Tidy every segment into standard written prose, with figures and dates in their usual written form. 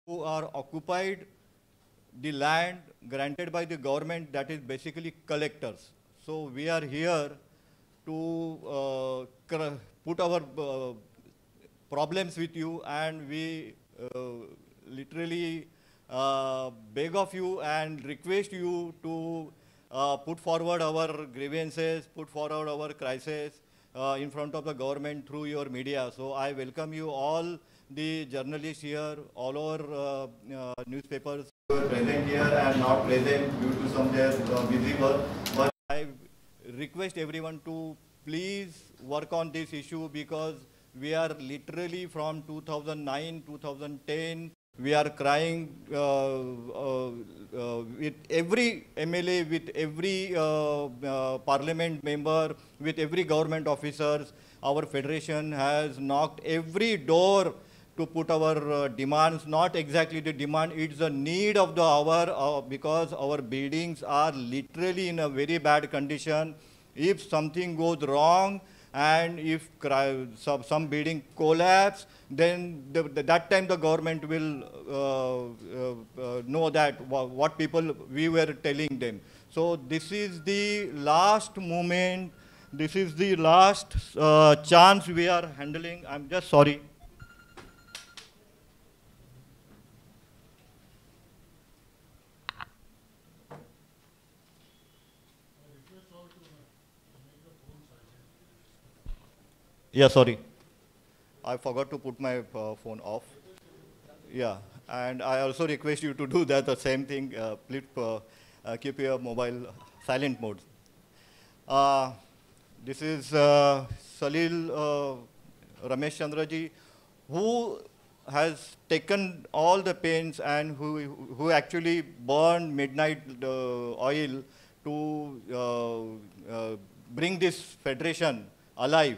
who are occupied the land granted by the government, that is basically collectors. So we are here to put our problems with you, and we literally beg of you and request you to put forward our grievances, put forward our crisis in front of the government through your media. So I welcome you all, the journalists here, all our newspapers who are present here and not present due to some their busy work. But I request everyone to please work on this issue, because we are literally from 2009, 2010, we are crying with every MLA, with every parliament member, with every government officers. Our federation has knocked every door to put our demands, not exactly the demand, it's the need of the hour, because our buildings are literally in a very bad condition. If something goes wrong, and if some building collapse, then that time the government will know that what people we were telling them. So this is the last moment, this is the last chance we are handling. I'm just sorry. Yeah, sorry. I forgot to put my phone off. Yeah, and I also request you to do that, the same thing. Please keep your mobile silent mode. This is Salil Ramesh Chandraji, who has taken all the pains and who actually burned midnight oil to bring this federation alive,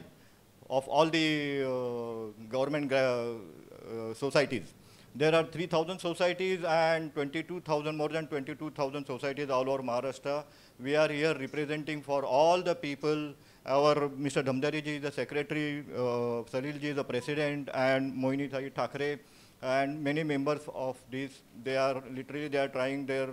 of all the government societies. There are 3,000 societies and 22,000, more than 22,000 societies all over Maharashtra. We are here representing for all the people. Our Mr. Dhamdari ji is the secretary, Salil ji is the president, and Moini Thakre, and many members of this. They are literally, they are trying their,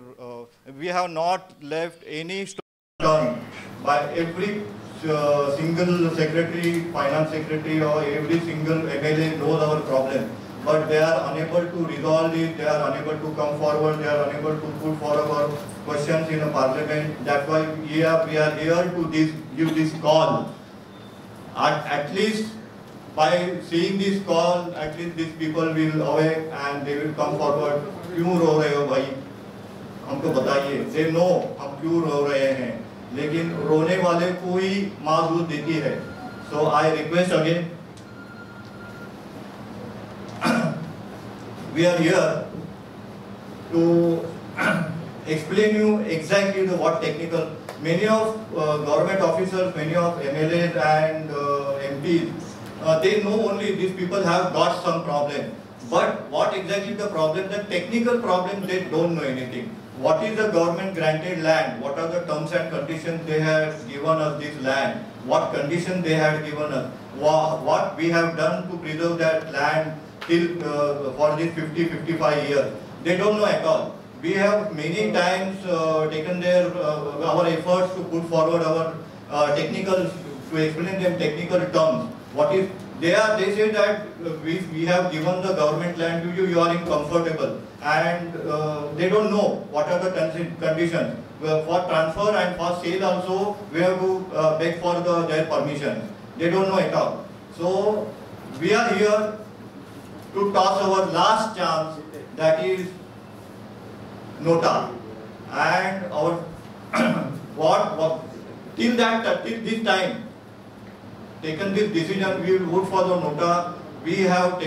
we have not left any stone done by every single secretary, finance secretary, or every single MLA knows our problem. But they are unable to resolve it, they are unable to come forward, they are unable to put forward questions in a parliament. That's why we are here to give this call. At least by seeing this call, at least these people will awake and they will come forward. क्यों रो रहे हो भाई? हमको बताइए. They know हम क्यों रो रहे हैं. लेकिन रोने वाले को ही माँ दूध देती है. So I request again, we are here to explain you exactly what technical. Many of government officers, many of MLAs and MPs, they know only these people have got some problem. But what exactly the problem, the technical problem, they don't know anything. What is the government granted land? What are the terms and conditions they have given us this land? What conditions they have given us? What we have done to preserve that land till for these 50-55 years? They don't know at all. We have many times taken our efforts to put forward our technical, to explain them technical terms. What is they say that we have given the government land to you, you are incomfortable, and they don't know what are the conditions. For transfer and for sale also, we have to beg for their permission. They don't know at all. So we are here to toss our last chance, that is nota, and our till this time taken this decision, we will vote for the nota. We have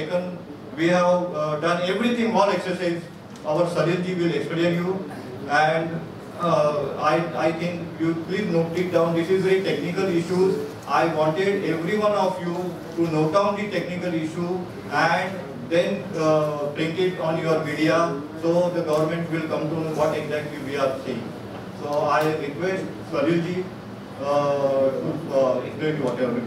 done everything, all exercise. Our Salil ji will explain you, and I think you please note it down. This is very technical issues. I wanted every one of you to note down the technical issue and then print it on your media, so the government will come to know what exactly we are saying. So I request Salil ji to explain whatever.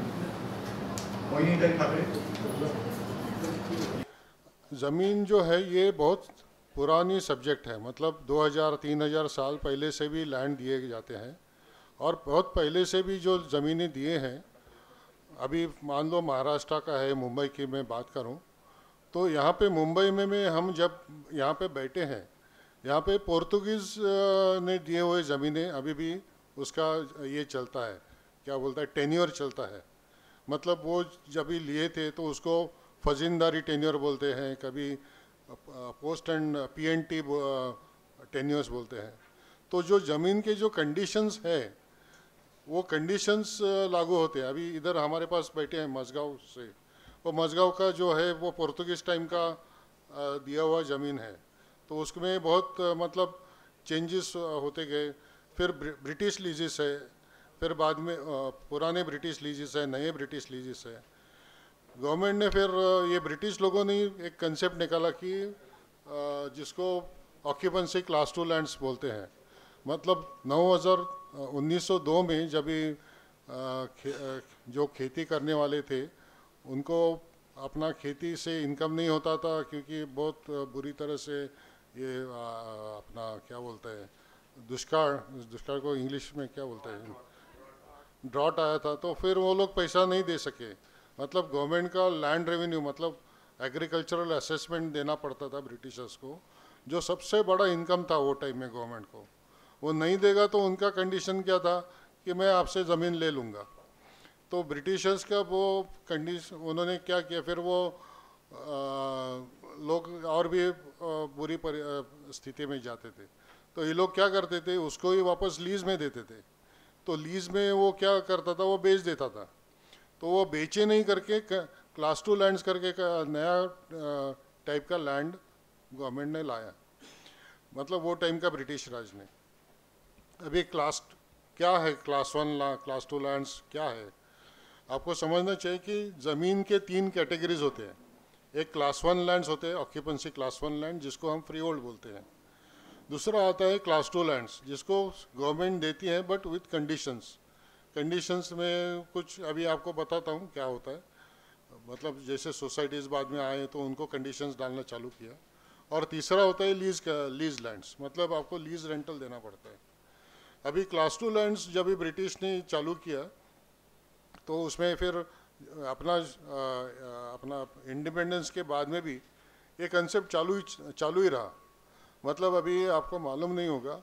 ज़मीन जो है ये बहुत पुरानी subject है, मतलब 2000-3000 साल पहले से भी लैंड दिए जाते हैं। और बहुत पहले से भी जो ज़मीनें दिए हैं, अभी मान लो महाराष्ट्र का है, मुंबई की मैं बात करूं, तो यहाँ पे मुंबई में हम जब यहाँ पे बैठे हैं, यहाँ पे पोर्तुगीज़ ने दिए हुए ज़मीनें अभी भी उसका ये चलता है, क्या बोलता है, टेन्योर चलता है। मतलब वो जब भी लिए थे तो उसको फजिंदारी टेन्योर बोलते हैं, कभी पोस्ट एंड पीएनटी टेन्योर्स बोलते हैं। तो जो ज़मीन के जो कंडीशंस है वो कंडीशंस लागू होते हैं। अभी इधर हमारे पास बैठे हैं मझगांव से, वो मझगांव का जो है वो पोर्तुगीज़ टाइम का दिया हुआ ज़मीन है, तो उसमें बहुत मतलब चेंजेस होते गए। फिर ब्रिटिश लीजेस है, फिर बाद में पुराने ब्रिटिश लीजेस है, नए ब्रिटिश लीजेस है। गवर्नमेंट ने फिर ये ब्रिटिश लोगों ने एक कंसेप्ट निकाला कि जिसको ऑक्यूपेंसी क्लास 2 लैंड्स बोलते हैं। मतलब 1902 में जब भी जो खेती करने वाले थे उनको अपना खेती से इनकम नहीं होता था, क्योंकि बहुत बुरी तरह से ये अपना क्या बोलते हैं, दुष्काल, दुष्काल को इंग्लिश में क्या बोलते हैं, ड्रॉट आया था। तो फिर वो लोग पैसा नहीं दे सके। मतलब गवर्नमेंट का लैंड रेवेन्यू, मतलब एग्रीकल्चरल असेसमेंट देना पड़ता था ब्रिटिशर्स को, जो सबसे बड़ा इनकम था वो टाइम में गवर्नमेंट को। वो नहीं देगा तो उनका कंडीशन क्या था कि मैं आपसे ज़मीन ले लूँगा। तो ब्रिटिशर्स का वो कंडीशन, उन्होंने क्या किया, फिर वो लोग और भी बुरी स्थिति में जाते थे, तो ये लोग क्या करते थे, उसको ही वापस लीज में देते थे। तो लीज में वो क्या करता था, वो बेच देता था। तो वो बेचे नहीं करके क्लास 2 लैंड्स करके का नया टाइप का लैंड गवर्नमेंट ने लाया, मतलब वो टाइम का ब्रिटिश राज ने। अभी क्लास क्या है, क्लास 1 क्लास 2 लैंड्स क्या है, आपको समझना चाहिए कि ज़मीन के 3 कैटेगरीज होते हैं। एक क्लास 1 लैंड्स होते हैं, ऑक्यूपेंसी क्लास 1 लैंड, जिसको हम फ्री होल्ड बोलते हैं। दूसरा आता है क्लास 2 लैंड्स, जिसको गवर्नमेंट देती है बट विथ कंडीशंस। कंडीशंस में कुछ अभी आपको बताता हूँ क्या होता है। मतलब जैसे सोसाइटीज़ बाद में आए तो उनको कंडीशंस डालना चालू किया। और तीसरा होता है लीज लैंड्स, मतलब आपको लीज रेंटल देना पड़ता है। अभी क्लास 2 लैंड्स जब भी ब्रिटिश ने चालू किया तो उसमें फिर अपना इंडिपेंडेंस के बाद में भी ये कंसेप्ट चालू ही रहा। मतलब अभी आपको मालूम नहीं होगा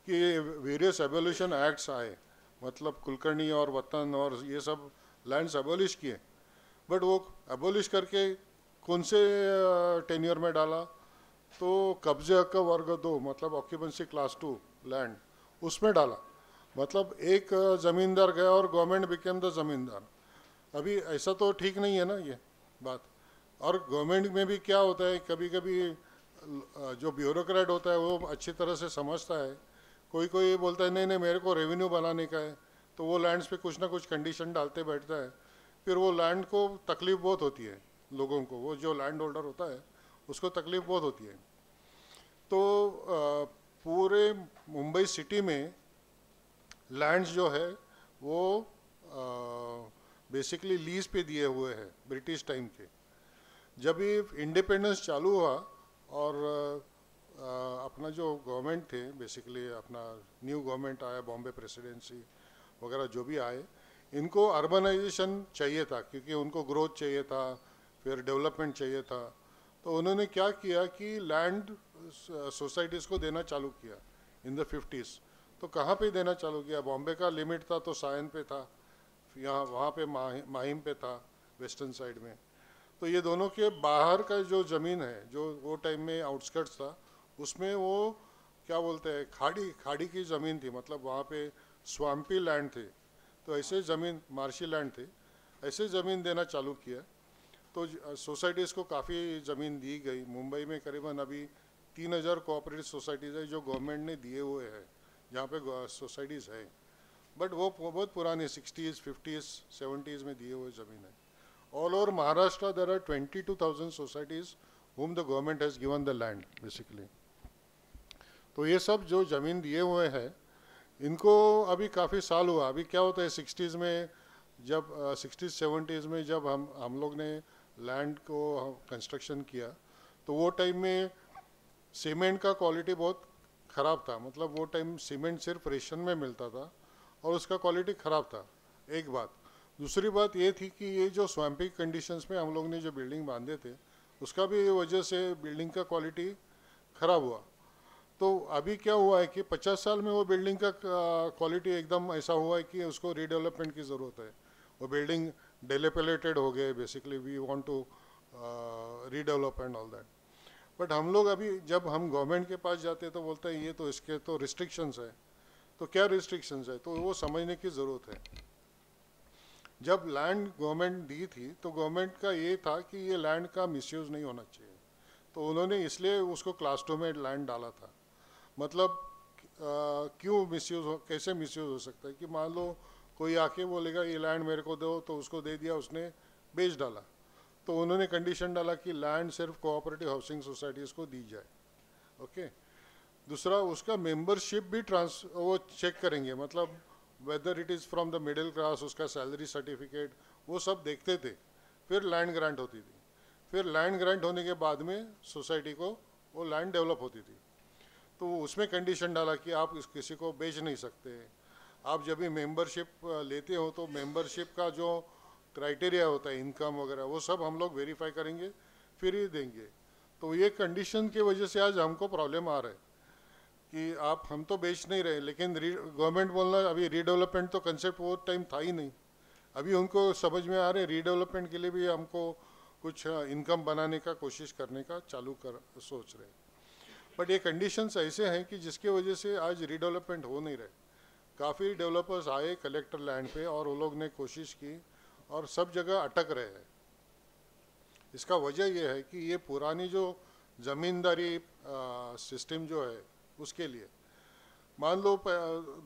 कि वेरियस एबोल्यूशन एक्ट्स आए, मतलब कुलकर्णी और वतन और ये सब लैंड्स एबोलिश किए, बट वो एबोलिश करके कौन से टेन्योर में डाला, तो कब्जे हक का वर्ग 2, मतलब ऑक्यूपेंसी क्लास 2 लैंड, उसमें डाला। मतलब एक ज़मींदार गया और गवर्नमेंट बिकेम द ज़मींदार। अभी ऐसा तो ठीक नहीं है ना ये बात। और गवर्नमेंट में भी क्या होता है, कभी कभी जो ब्यूरोक्रेट होता है वो अच्छी तरह से समझता है, कोई कोई ये बोलता है नहीं नहीं मेरे को रेवेन्यू बनाने का है, तो वो लैंड्स पे कुछ ना कुछ कंडीशन डालते बैठता है। फिर वो लैंड को तकलीफ बहुत होती है लोगों को, वो जो लैंड होल्डर होता है उसको तकलीफ बहुत होती है। तो पूरे मुंबई सिटी में लैंड्स जो है वो बेसिकली लीज पे दिए हुए हैं ब्रिटिश टाइम के। जब ये इंडिपेंडेंस चालू हुआ और अपना जो गवर्नमेंट थे, बेसिकली अपना न्यू गवर्नमेंट आया, बॉम्बे प्रेसिडेंसी वगैरह जो भी आए, इनको अर्बनाइजेशन चाहिए था क्योंकि उनको ग्रोथ चाहिए था, फिर डेवलपमेंट चाहिए था। तो उन्होंने क्या किया कि लैंड सोसाइटीज़ को देना चालू किया इन द 50s। तो कहाँ पे देना चालू किया, बॉम्बे का लिमिट था तो सायन पे था, यहाँ वहाँ पे माहिम पे था वेस्टर्न साइड में। तो ये दोनों के बाहर का जो ज़मीन है जो वो टाइम में आउटस्कर्ट्स था, उसमें वो क्या बोलते हैं, खाड़ी खाड़ी की ज़मीन थी, मतलब वहाँ पे स्वाम्पी लैंड थे। तो ऐसे ज़मीन, मार्शी लैंड थे, ऐसे ज़मीन देना चालू किया। तो सोसाइटीज़ को काफ़ी ज़मीन दी गई। मुंबई में करीबन अभी 3000 कोऑपरेटिव सोसाइटीज़ है जो गवर्नमेंट ने दिए हुए हैं, जहाँ पे सोसाइटीज़ है, बट वो बहुत पुरानी 60s 50s 70s में दिए हुए ज़मीन है। All over Maharashtra there are 22,000 societies whom the government has given the land basically। तो ये सब जो ज़मीन दिए हुए हैं इनको अभी काफ़ी साल हुआ। अभी क्या होता है 60s में, जब 60s 70s में जब हम लोग ने लैंड को कंस्ट्रक्शन किया, तो वो टाइम में सीमेंट का क्वालिटी बहुत ख़राब था, मतलब वो टाइम सीमेंट सिर्फ रेशन में मिलता था और उसका क्वालिटी ख़राब था, एक बात। दूसरी बात ये थी कि ये जो स्वैम्पिंग कंडीशंस में हम लोग ने जो बिल्डिंग बांधे थे उसका भी वजह से बिल्डिंग का क्वालिटी ख़राब हुआ। तो अभी क्या हुआ है कि 50 साल में वो बिल्डिंग का क्वालिटी एकदम ऐसा हुआ है कि उसको रीडेवलपमेंट की ज़रूरत है। वो बिल्डिंग डिलेपिलेटेड हो गए, basically we want to redevelop and all that. But हम लोग अभी जब हम गवर्नमेंट के पास जाते हैं तो बोलते हैं ये तो इसके तो रिस्ट्रिक्शंस है। तो क्या रिस्ट्रिक्शंस है, तो वो समझने की ज़रूरत है। जब लैंड गवर्नमेंट दी थी तो गवर्नमेंट का ये था कि ये लैंड का मिसयूज़ नहीं होना चाहिए, तो उन्होंने इसलिए उसको क्लास 2 में लैंड डाला था। मतलब क्यों मिसयूज़ हो, कैसे मिसयूज़ हो सकता है कि मान लो कोई आके बोलेगा ये लैंड मेरे को दो, तो उसको दे दिया, उसने बेच डाला। तो उन्होंने कंडीशन डाला कि लैंड सिर्फ कोऑपरेटिव हाउसिंग सोसाइटीज़ को दी जाए। ओके। दूसरा, उसका मेंबरशिप भी वो चेक करेंगे, मतलब whether it is from the middle class, उसका सैलरी सर्टिफिकेट, वो सब देखते थे। फिर लैंड ग्रांट होती थी। फिर लैंड ग्रांट होने के बाद में सोसाइटी को वो लैंड डेवलप होती थी। तो उसमें कंडीशन डाला कि आप किसी को बेच नहीं सकते। आप जब भी मेंबरशिप लेते हो तो मेंबरशिप का जो क्राइटेरिया होता है, इनकम वगैरह, वो सब हम लोग वेरीफाई करेंगे, फिर ही देंगे। तो ये कंडीशन की वजह से आज हमको प्रॉब्लम आ रहा है कि हम तो बेच नहीं रहे, लेकिन गवर्नमेंट बोलना अभी रीडेवलपमेंट तो कंसेप्ट वो टाइम था ही नहीं। अभी उनको समझ में आ रहे रीडेवलपमेंट के लिए भी हमको कुछ इनकम बनाने का कोशिश करने का सोच रहे। बट ये कंडीशंस ऐसे हैं कि जिसकी वजह से आज रीडेवलपमेंट हो नहीं रहे। काफ़ी डेवलपर्स आए कलेक्टर लैंड पे और वो लोग ने कोशिश की और सब जगह अटक रहे हैं। इसका वजह यह है कि ये पुरानी जो ज़मींदारी सिस्टम जो है उसके लिए, मान लो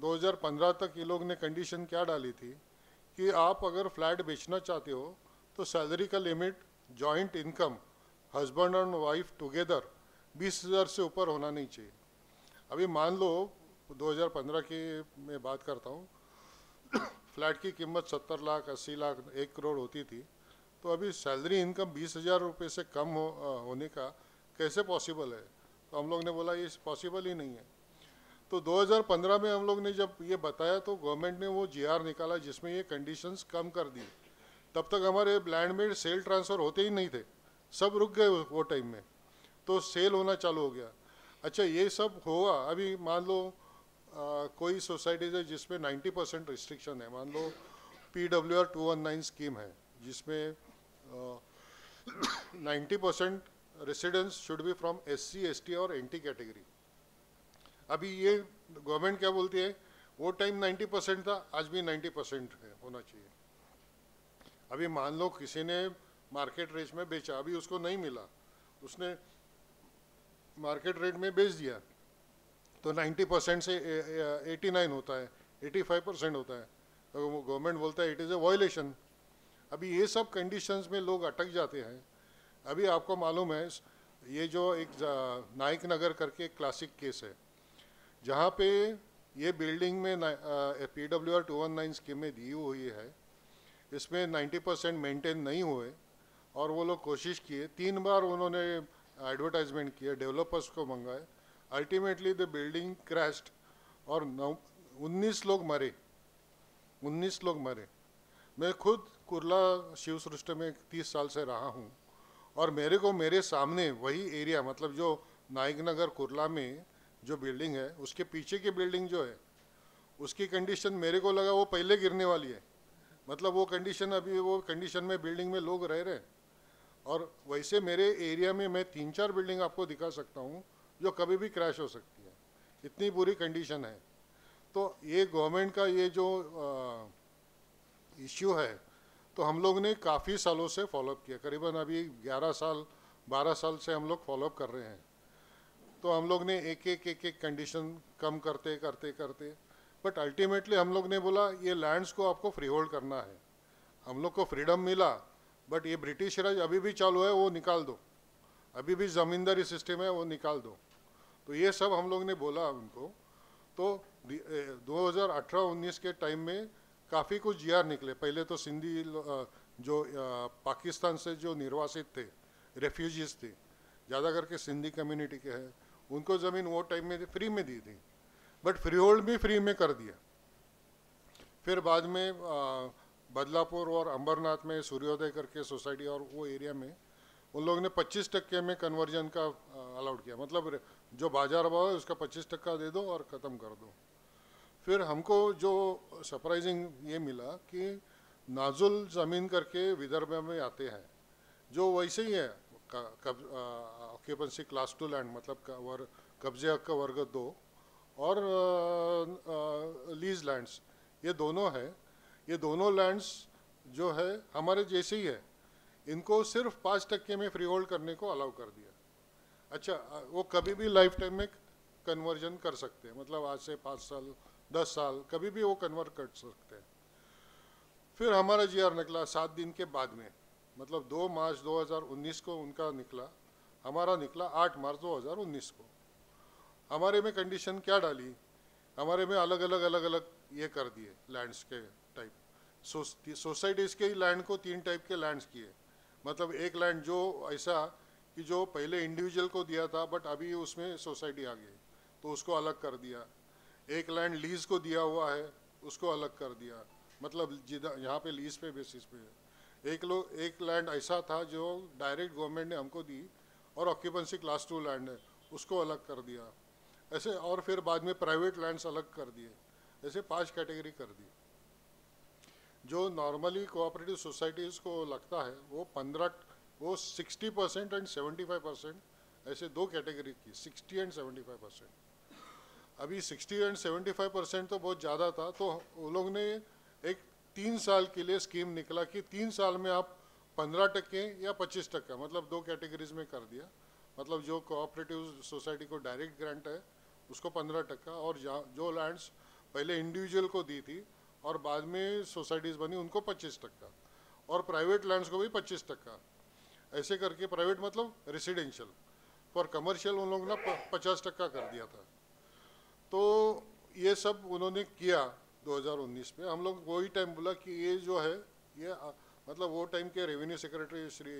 2015 तक ये लोग ने कंडीशन क्या डाली थी कि आप अगर फ्लैट बेचना चाहते हो तो सैलरी का लिमिट, जॉइंट इनकम हस्बैंड और वाइफ टुगेदर 20,000 से ऊपर होना नहीं चाहिए। अभी मान लो 2015 की मैं बात करता हूँ, फ्लैट की कीमत 70 लाख, 80 लाख, 1 करोड़ होती थी। तो अभी सैलरी इनकम 20,000 रुपये से कम होने का कैसे पॉसिबल है? तो हम लोग ने बोला ये पॉसिबल ही नहीं है। तो 2015 में हम लोग ने जब ये बताया तो गवर्नमेंट ने वो जीआर निकाला जिसमें ये कंडीशंस कम कर दी। तब तक हमारे लैंड में सेल ट्रांसफ़र होते ही नहीं थे, सब रुक गए वो टाइम में, तो सेल होना चालू हो गया। अच्छा, ये सब हुआ। अभी मान लो कोई सोसाइटीज़ है जिसमें 90% रिस्ट्रिक्शन है। मान लो PWR 219 स्कीम है जिसमें 90% residents should be from SC, ST और NT कैटेगरी। अभी ये गवर्नमेंट क्या बोलती है, वो टाइम 90% था, आज भी 90% है, होना चाहिए। अभी मान लो किसी ने मार्केट रेट में बेचा, अभी उसको नहीं मिला, उसने मार्केट रेट में बेच दिया, तो 90% से 89 होता है, 85% होता है, तो गवर्नमेंट बोलता है इट इज़ ए वायलेशन। अभी ये सब कंडीशंस में लोग अटक जाते हैं। अभी आपको मालूम है ये जो एक नाइक नगर करके एक क्लासिक केस है, जहाँ पे ये बिल्डिंग में PWR 219 स्कीम में दी हुई है, इसमें 90% मेंटेन नहीं हुए और वो लोग कोशिश किए, 3 बार उन्होंने एडवर्टाइजमेंट किए, डेवलपर्स को मंगाए, अल्टीमेटली द बिल्डिंग क्रैश्ड और 19 लोग मरे, 19 लोग मरे। मैं खुद कुर्ला शिव सृष्टि में 30 साल से रहा हूँ और मेरे को मेरे सामने वही एरिया, मतलब जो नाइक नगर कुर्ला में जो बिल्डिंग है उसके पीछे की बिल्डिंग जो है उसकी कंडीशन मेरे को लगा वो पहले गिरने वाली है। मतलब वो कंडीशन, अभी वो कंडीशन में बिल्डिंग में लोग रह रहे हैं। और वैसे मेरे एरिया में मैं 3-4 बिल्डिंग आपको दिखा सकता हूँ जो कभी भी क्रैश हो सकती है, इतनी बुरी कंडीशन है। तो ये गवर्नमेंट का ये जो इश्यू है, तो हम लोग ने काफ़ी सालों से फॉलोअप किया, करीबन अभी 11 साल 12 साल से हम लोग फॉलोअप कर रहे हैं। तो हम लोग ने एक एक कंडीशन कम करते करते करते, बट अल्टीमेटली हम लोग ने बोला ये लैंड्स को आपको फ्री होल्ड करना है। हम लोग को फ्रीडम मिला, बट ये ब्रिटिश राज अभी भी चालू है, वो निकाल दो, अभी भी ज़मींदारी सिस्टम है, वो निकाल दो। तो ये सब हम लोग ने बोला उनको। तो 2018-19 के टाइम में काफ़ी कुछ जीआर निकले। पहले तो सिंधी जो पाकिस्तान से जो निर्वासित थे, रेफ्यूजीज थे, ज़्यादा करके सिंधी कम्युनिटी के हैं, उनको ज़मीन वो टाइम में फ्री में दी थी, बट फ्री होल्ड भी फ्री में कर दिया। फिर बाद में बदलापुर और अंबरनाथ में सूर्योदय करके सोसाइटी और वो एरिया में उन लोगों ने 25% में कन्वर्जन का अलाउड किया, मतलब जो बाजार भाव है उसका 25% दे दो और ख़त्म कर दो। फिर हमको जो सरप्राइजिंग ये मिला कि नाजुल ज़मीन करके विदर्भ में आते हैं, जो वैसे ही है ऑक्यूपेंसी क्लास 2 लैंड, मतलब कब्जे हक का वर्ग 2 और लीज लैंड्स, ये दोनों है। ये दोनों लैंड्स जो है हमारे जैसे ही है, इनको सिर्फ 5% में फ्री होल्ड करने को अलाउ कर दिया। अच्छा, वो कभी भी लाइफ टाइम में कन्वर्जन कर सकते हैं, मतलब आज से 5 साल 10 साल कभी भी वो कन्वर्ट कर सकते हैं। फिर हमारा जीआर निकला 7 दिन के बाद में, मतलब 2 मार्च 2019 को उनका निकला, हमारा निकला 8 मार्च 2019 को। हमारे में कंडीशन क्या डाली, हमारे में अलग अलग ये कर दिए लैंड्स के टाइप। सोसाइटीज़ के लैंड को 3 टाइप के लैंड्स किए, मतलब एक लैंड जो ऐसा कि जो पहले इंडिविजुअल को दिया था बट अभी उसमें सोसाइटी आ गई तो उसको अलग कर दिया। एक लैंड लीज को दिया हुआ है, उसको अलग कर दिया, मतलब यहाँ पे लीज पे बेसिस पे है। एक लैंड ऐसा था जो डायरेक्ट गवर्नमेंट ने हमको दी और ऑक्यूपेंसी क्लास 2 लैंड है, उसको अलग कर दिया ऐसे। और फिर बाद में प्राइवेट लैंड्स अलग कर दिए, ऐसे 5 कैटेगरी कर दी। जो नॉर्मली कोऑपरेटिव सोसाइटीज़ को लगता है वो 60% एंड 75%, ऐसे 2 कैटेगरी की, 60 एंड 75%। अभी 60 एंड 75% तो बहुत ज़्यादा था, तो वो लोग ने एक 3 साल के लिए स्कीम निकला कि 3 साल में आप 15% या 25%, मतलब 2 कैटेगरीज में कर दिया। मतलब जो कोऑपरेटिव सोसाइटी को डायरेक्ट ग्रांट है उसको 15%, और जो लैंड्स पहले इंडिविजुअल को दी थी और बाद में सोसाइटीज़ बनी उनको 25%, और प्राइवेट लैंड्स को भी 25%, ऐसे करके। प्राइवेट मतलब रेसिडेंशियल, फॉर कमर्शियल उन लोगों ने 50% कर दिया था। तो ये सब उन्होंने किया 2019 में। हम लोग वही टाइम बोला कि ये जो है ये मतलब वो टाइम के रेवेन्यू सेक्रेटरी श्री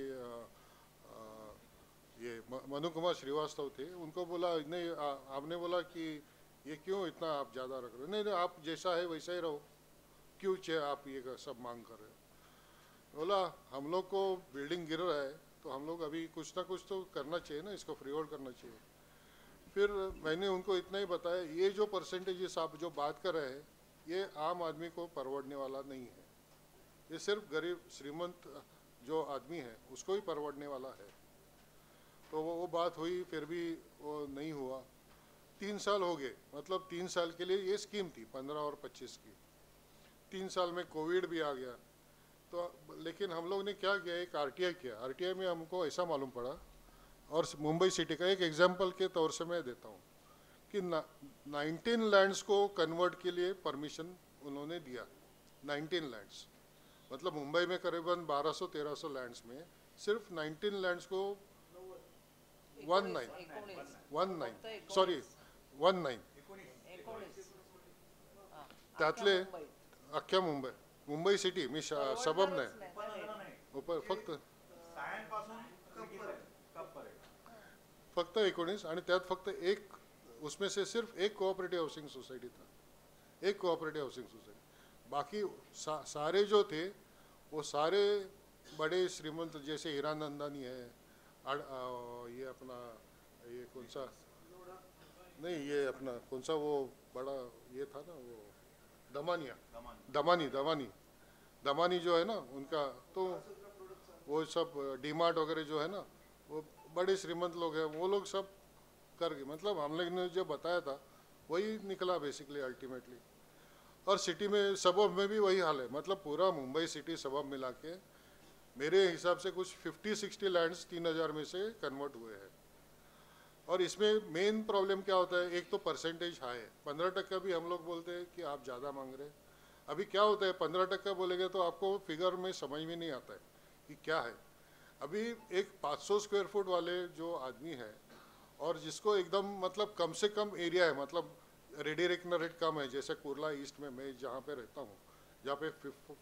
ये मनु कुमार श्रीवास्तव थे, उनको बोला नहीं, आपने बोला कि ये क्यों इतना आप ज़्यादा रख रहे हो, नहीं आप जैसा है वैसा ही रहो, क्यों आप ये सब मांग कर रहे हो। बोला हम लोग को बिल्डिंग गिर रहा है तो हम लोग अभी कुछ ना कुछ तो करना चाहिए ना, इसको फ्री होल्ड करना चाहिए। फिर मैंने उनको इतना ही बताया, ये जो परसेंटेज आप जो बात कर रहे हैं ये आम आदमी को परवड़ने वाला नहीं है, ये सिर्फ गरीब श्रीमंत जो आदमी है उसको ही परवड़ने वाला है। तो वो बात हुई, फिर भी वो नहीं हुआ। 3 साल हो गए, मतलब 3 साल के लिए ये स्कीम थी 15 और 25 की। 3 साल में कोविड भी आ गया, तो लेकिन हम लोग ने क्या किया, एक आरटीआई किया। आरटीआई में हमको ऐसा मालूम पड़ा, और मुंबई सिटी का एक एग्जाम्पल के तौर से मैं देता हूँ कि 19 लैंड्स को कन्वर्ट के लिए परमिशन उन्होंने दिया। 19 लैंड्स, मतलब मुंबई में करीबन 1200-1300 लैंड्स में सिर्फ 19 लैंड्स को 19 त्यातले अख्ख्या मुंबई सिटी मी सबब नाही फक्त 19, आणि त्यात फक्त एक, उसमें से सिर्फ एक कोऑपरेटिव हाउसिंग सोसाइटी था, एक कोऑपरेटिव हाउसिंग सोसाइटी। बाकी सारे जो थे वो सारे बड़े श्रीमंत, जैसे हीरानंदानी है, ये अपना ये कौन सा नहीं, ये अपना कौन सा वो बड़ा ये था ना, वो दमानी जो है ना उनका, तो वो सब डीमार्ट वगैरह जो है ना, वो बड़े श्रीमंत लोग हैं, वो लोग सब कर गए। मतलब हम लोग ने जो बताया था वही निकला बेसिकली अल्टीमेटली। और सिटी में सबब में भी वही हाल है, मतलब पूरा मुंबई सिटी सबब मिला के मेरे हिसाब से कुछ 50-60 लैंड्स 3000 में से कन्वर्ट हुए हैं। और इसमें मेन प्रॉब्लम क्या होता है, एक तो परसेंटेज हाई है, 15% भी हम लोग बोलते हैं कि आप ज़्यादा मांग रहे हैं। अभी क्या होता है, 15% बोलेंगे तो आपको फिगर में समझ में नहीं आता है कि क्या है। अभी एक 500 स्क्वायर फुट वाले जो आदमी है और जिसको एकदम मतलब कम से कम एरिया है, मतलब रेडी रेकनर रेट कम है, जैसे कुर्ला ईस्ट में मैं जहाँ पे रहता हूँ, जहाँ पे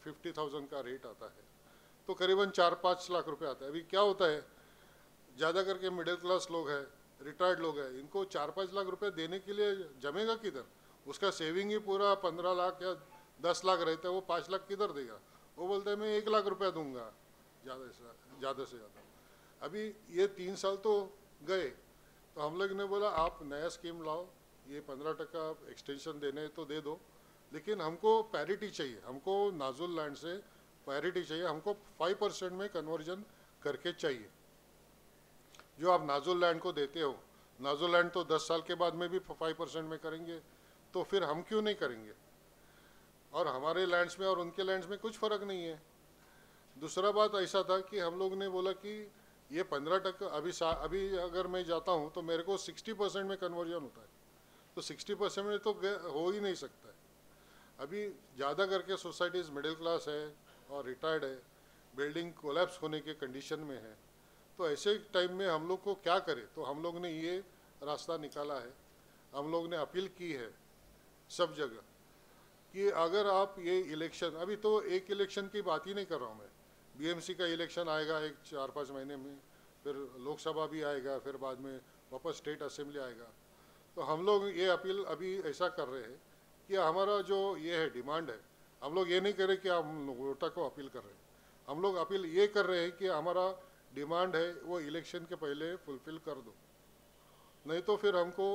50,000 का रेट आता है, तो करीबन 4-5 लाख रुपए आता है। अभी क्या होता है, ज़्यादा करके मिडिल क्लास लोग हैं, रिटायर्ड लोग हैं, इनको 4-5 लाख रुपए देने के लिए जमेगा किधर? उसका सेविंग ही पूरा 15 लाख या 10 लाख रहता है, वो 5 लाख किधर देगा? वो बोलते हैं मैं 1 लाख रुपया दूंगा ज़्यादा से ज़्यादा। अभी ये 3 साल तो गए, तो हम लोग ने बोला आप नया स्कीम लाओ, ये 15% एक्सटेंशन देने तो दे दो, लेकिन हमको पैरिटी चाहिए, हमको नाजुल लैंड से पैरिटी चाहिए, हमको 5% में कन्वर्जन करके चाहिए। जो आप नाजुल लैंड को देते हो, नाजुल लैंड तो 10 साल के बाद में भी 5% में करेंगे, तो फिर हम क्यों नहीं करेंगे? और हमारे लैंड्स में और उनके लैंड्स में कुछ फ़र्क नहीं है। दूसरा बात ऐसा था कि हम लोग ने बोला कि ये 15% अभी अगर मैं जाता हूँ तो मेरे को 60% में कन्वर्जन होता है, तो 60% में तो हो ही नहीं सकता है। अभी ज़्यादा करके सोसाइटीज़ मिडिल क्लास है और रिटायर्ड है, बिल्डिंग कोलैप्स होने के कंडीशन में है, तो ऐसे टाइम में हम लोग को क्या करें? तो हम लोग ने ये रास्ता निकाला है, हम लोग ने अपील की है सब जगह कि अगर आप ये इलेक्शन, अभी तो एक इलेक्शन की बात ही नहीं कर रहा हूँ मैं, बीएमसी का इलेक्शन आएगा एक 4-5 महीने में, फिर लोकसभा भी आएगा, फिर बाद में वापस स्टेट असेंबली आएगा। तो हम लोग ये अपील अभी ऐसा कर रहे हैं कि हमारा जो ये है डिमांड है, हम लोग ये नहीं कर रहे कि हम नोटा को अपील कर रहे हैं, हम लोग अपील ये कर रहे हैं कि हमारा डिमांड है वो इलेक्शन के पहले फुलफिल कर दो, नहीं तो फिर हमको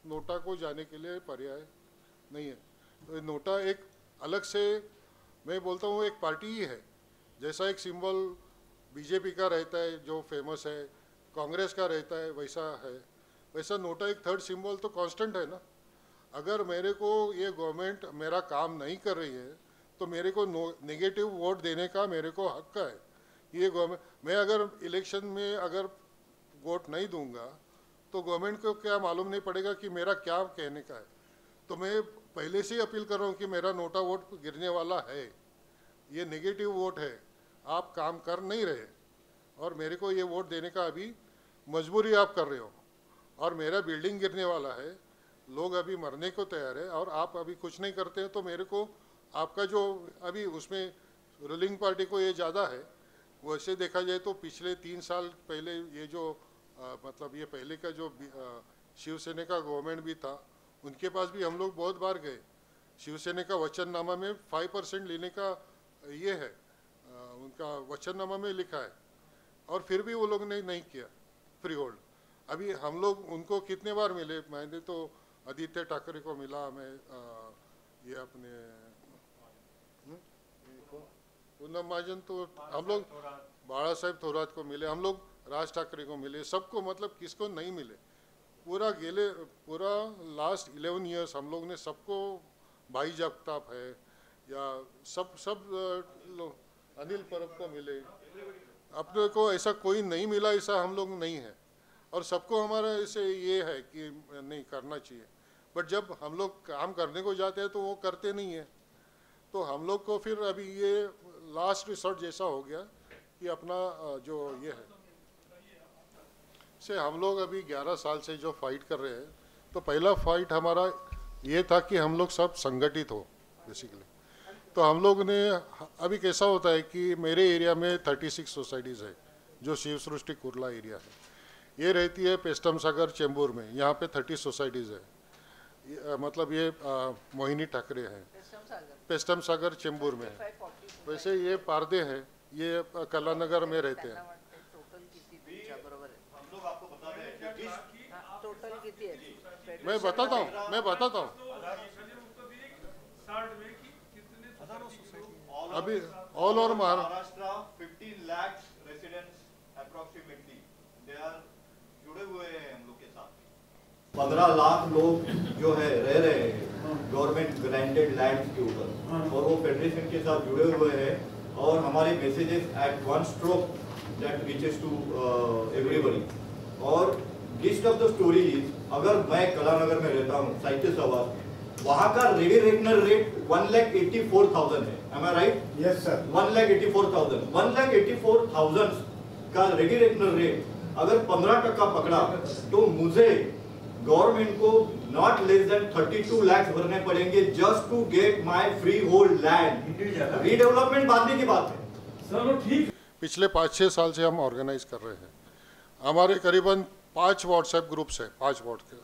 नोटा को जाने के लिए पर्याय नहीं है। तो नोटा एक अलग से, मैं बोलता हूँ एक पार्टी ही है, जैसा एक सिंबल बीजेपी का रहता है जो फेमस है, कांग्रेस का रहता है वैसा है, वैसा नोटा एक थर्ड सिंबल तो कांस्टेंट है ना। अगर मेरे को ये गवर्नमेंट मेरा काम नहीं कर रही है तो मेरे को नेगेटिव वोट देने का मेरे को हक है। ये गवर्नमेंट, मैं अगर इलेक्शन में अगर वोट नहीं दूंगा तो गवर्नमेंट को क्या मालूम नहीं पड़ेगा कि मेरा क्या कहने का है। तो मैं पहले से ही अपील कर रहा हूँ कि मेरा नोटा वोट गिरने वाला है, ये नेगेटिव वोट है, आप काम कर नहीं रहे और मेरे को ये वोट देने का अभी मजबूरी आप कर रहे हो, और मेरा बिल्डिंग गिरने वाला है, लोग अभी मरने को तैयार है और आप अभी कुछ नहीं करते हैं, तो मेरे को आपका जो अभी उसमें रूलिंग पार्टी को ये ज़्यादा है। वैसे देखा जाए तो पिछले 3 साल पहले ये जो मतलब ये पहले का जो शिवसेना का गवर्नमेंट भी था, उनके पास भी हम लोग बहुत बार गए। शिवसेना का वचननामा में 5% लेने का ये है, उनका वचननामा में लिखा है, और फिर भी वो लोग ने नहीं किया फ्री होल्ड। अभी हम लोग उनको कितने बार मिले, मैंने तो आदित्य ठाकरे को मिला, मैं ये अपने पूनम महाजन, तो हम लोग बाला साहेब थोरात को मिले, हम लोग राज ठाकरे को मिले, सबको, मतलब किसको नहीं मिले। पूरा लास्ट 11 ईयर्स हम लोग ने सबको, भाई जगताप है या सब लोग, अनिल परब को मिले, अपने को ऐसा कोई नहीं मिला, ऐसा हम लोग नहीं है, और सबको हमारा ऐसे ये है कि नहीं करना चाहिए। बट जब हम लोग काम करने को जाते हैं तो वो करते नहीं है, तो हम लोग को फिर अभी ये लास्ट रिसोर्ट जैसा हो गया कि अपना जो ये है से हम लोग अभी 11 साल से जो फाइट कर रहे हैं, तो पहला फाइट हमारा ये था कि हम लोग सब संगठित हो बेसिकली। तो हम लोग ने, अभी कैसा होता है कि मेरे एरिया में 36 सोसाइटीज़ है जो शिव सृष्टि कुर्ला एरिया है, ये रहती है पेस्टम सागर चेंबूर में, यहाँ पे 30 सोसाइटीज़ है, मतलब ये मोहिनी ठाकरे हैं पेस्टम सागर चेंबूर में। वैसे ये पारदे हैं, ये कलानगर में रहते हैं। मैं बताता हूँ अभी all over Maharashtra 15 lakh residents approximately they are जुड़े हुए हैं हम लोग के साथ। 15 लाख लोग जो है रह रहे हैं गवर्नमेंट ग्रांटेड लैंड के ऊपर, और वो फेडरेशन के साथ जुड़े हुए हैं, और हमारे messages at one stroke that reaches to everybody. और gist of the story is, अगर मैं कलानगर में रहता हूँ साहित्य सभा, वहाँ का रेडी रेटनर रेट 1,84,000 है, am I right? Yes sir. 1,84,000 1,84,000 का रेडी रेटनर रेट अगर 15% पकड़ा तो मुझे गवर्नमेंट को नॉट लेस देन 32 लाख भरने पड़ेंगे just to get my free hold land. Redevelopment बाद की बात है। चलो ठीक। पिछले 5-6 साल से हम ऑर्गेनाइज कर रहे हैं, हमारे करीबन 5 व्हाट्सएप ग्रुप्स हैं, 5 व्हाट्सएप,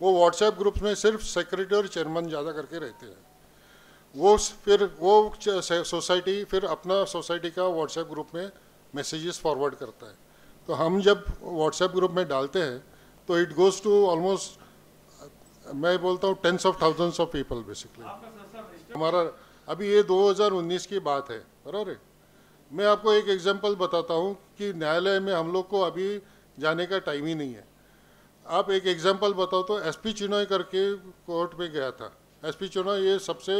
वो व्हाट्सएप ग्रुप्स में सिर्फ सेक्रेटरी और चेयरमैन ज़्यादा करके रहते हैं। वो सोसाइटी फिर अपना सोसाइटी का व्हाट्सएप ग्रुप में मैसेजेस फॉरवर्ड करता है। तो हम जब व्हाट्सएप ग्रुप में डालते हैं तो इट गोज़ टू ऑलमोस्ट, मैं बोलता हूँ, tens of thousands of people basically. हमारा अभी ये 2019 की बात है, बराबर है। मैं आपको एक एग्जांपल बताता हूँ कि न्यायालय में हम लोग को अभी जाने का टाइम ही नहीं है। आप एक एग्जांपल बताओ तो एसपी चिनॉय करके कोर्ट में गया था। एसपी चिनॉय ये सबसे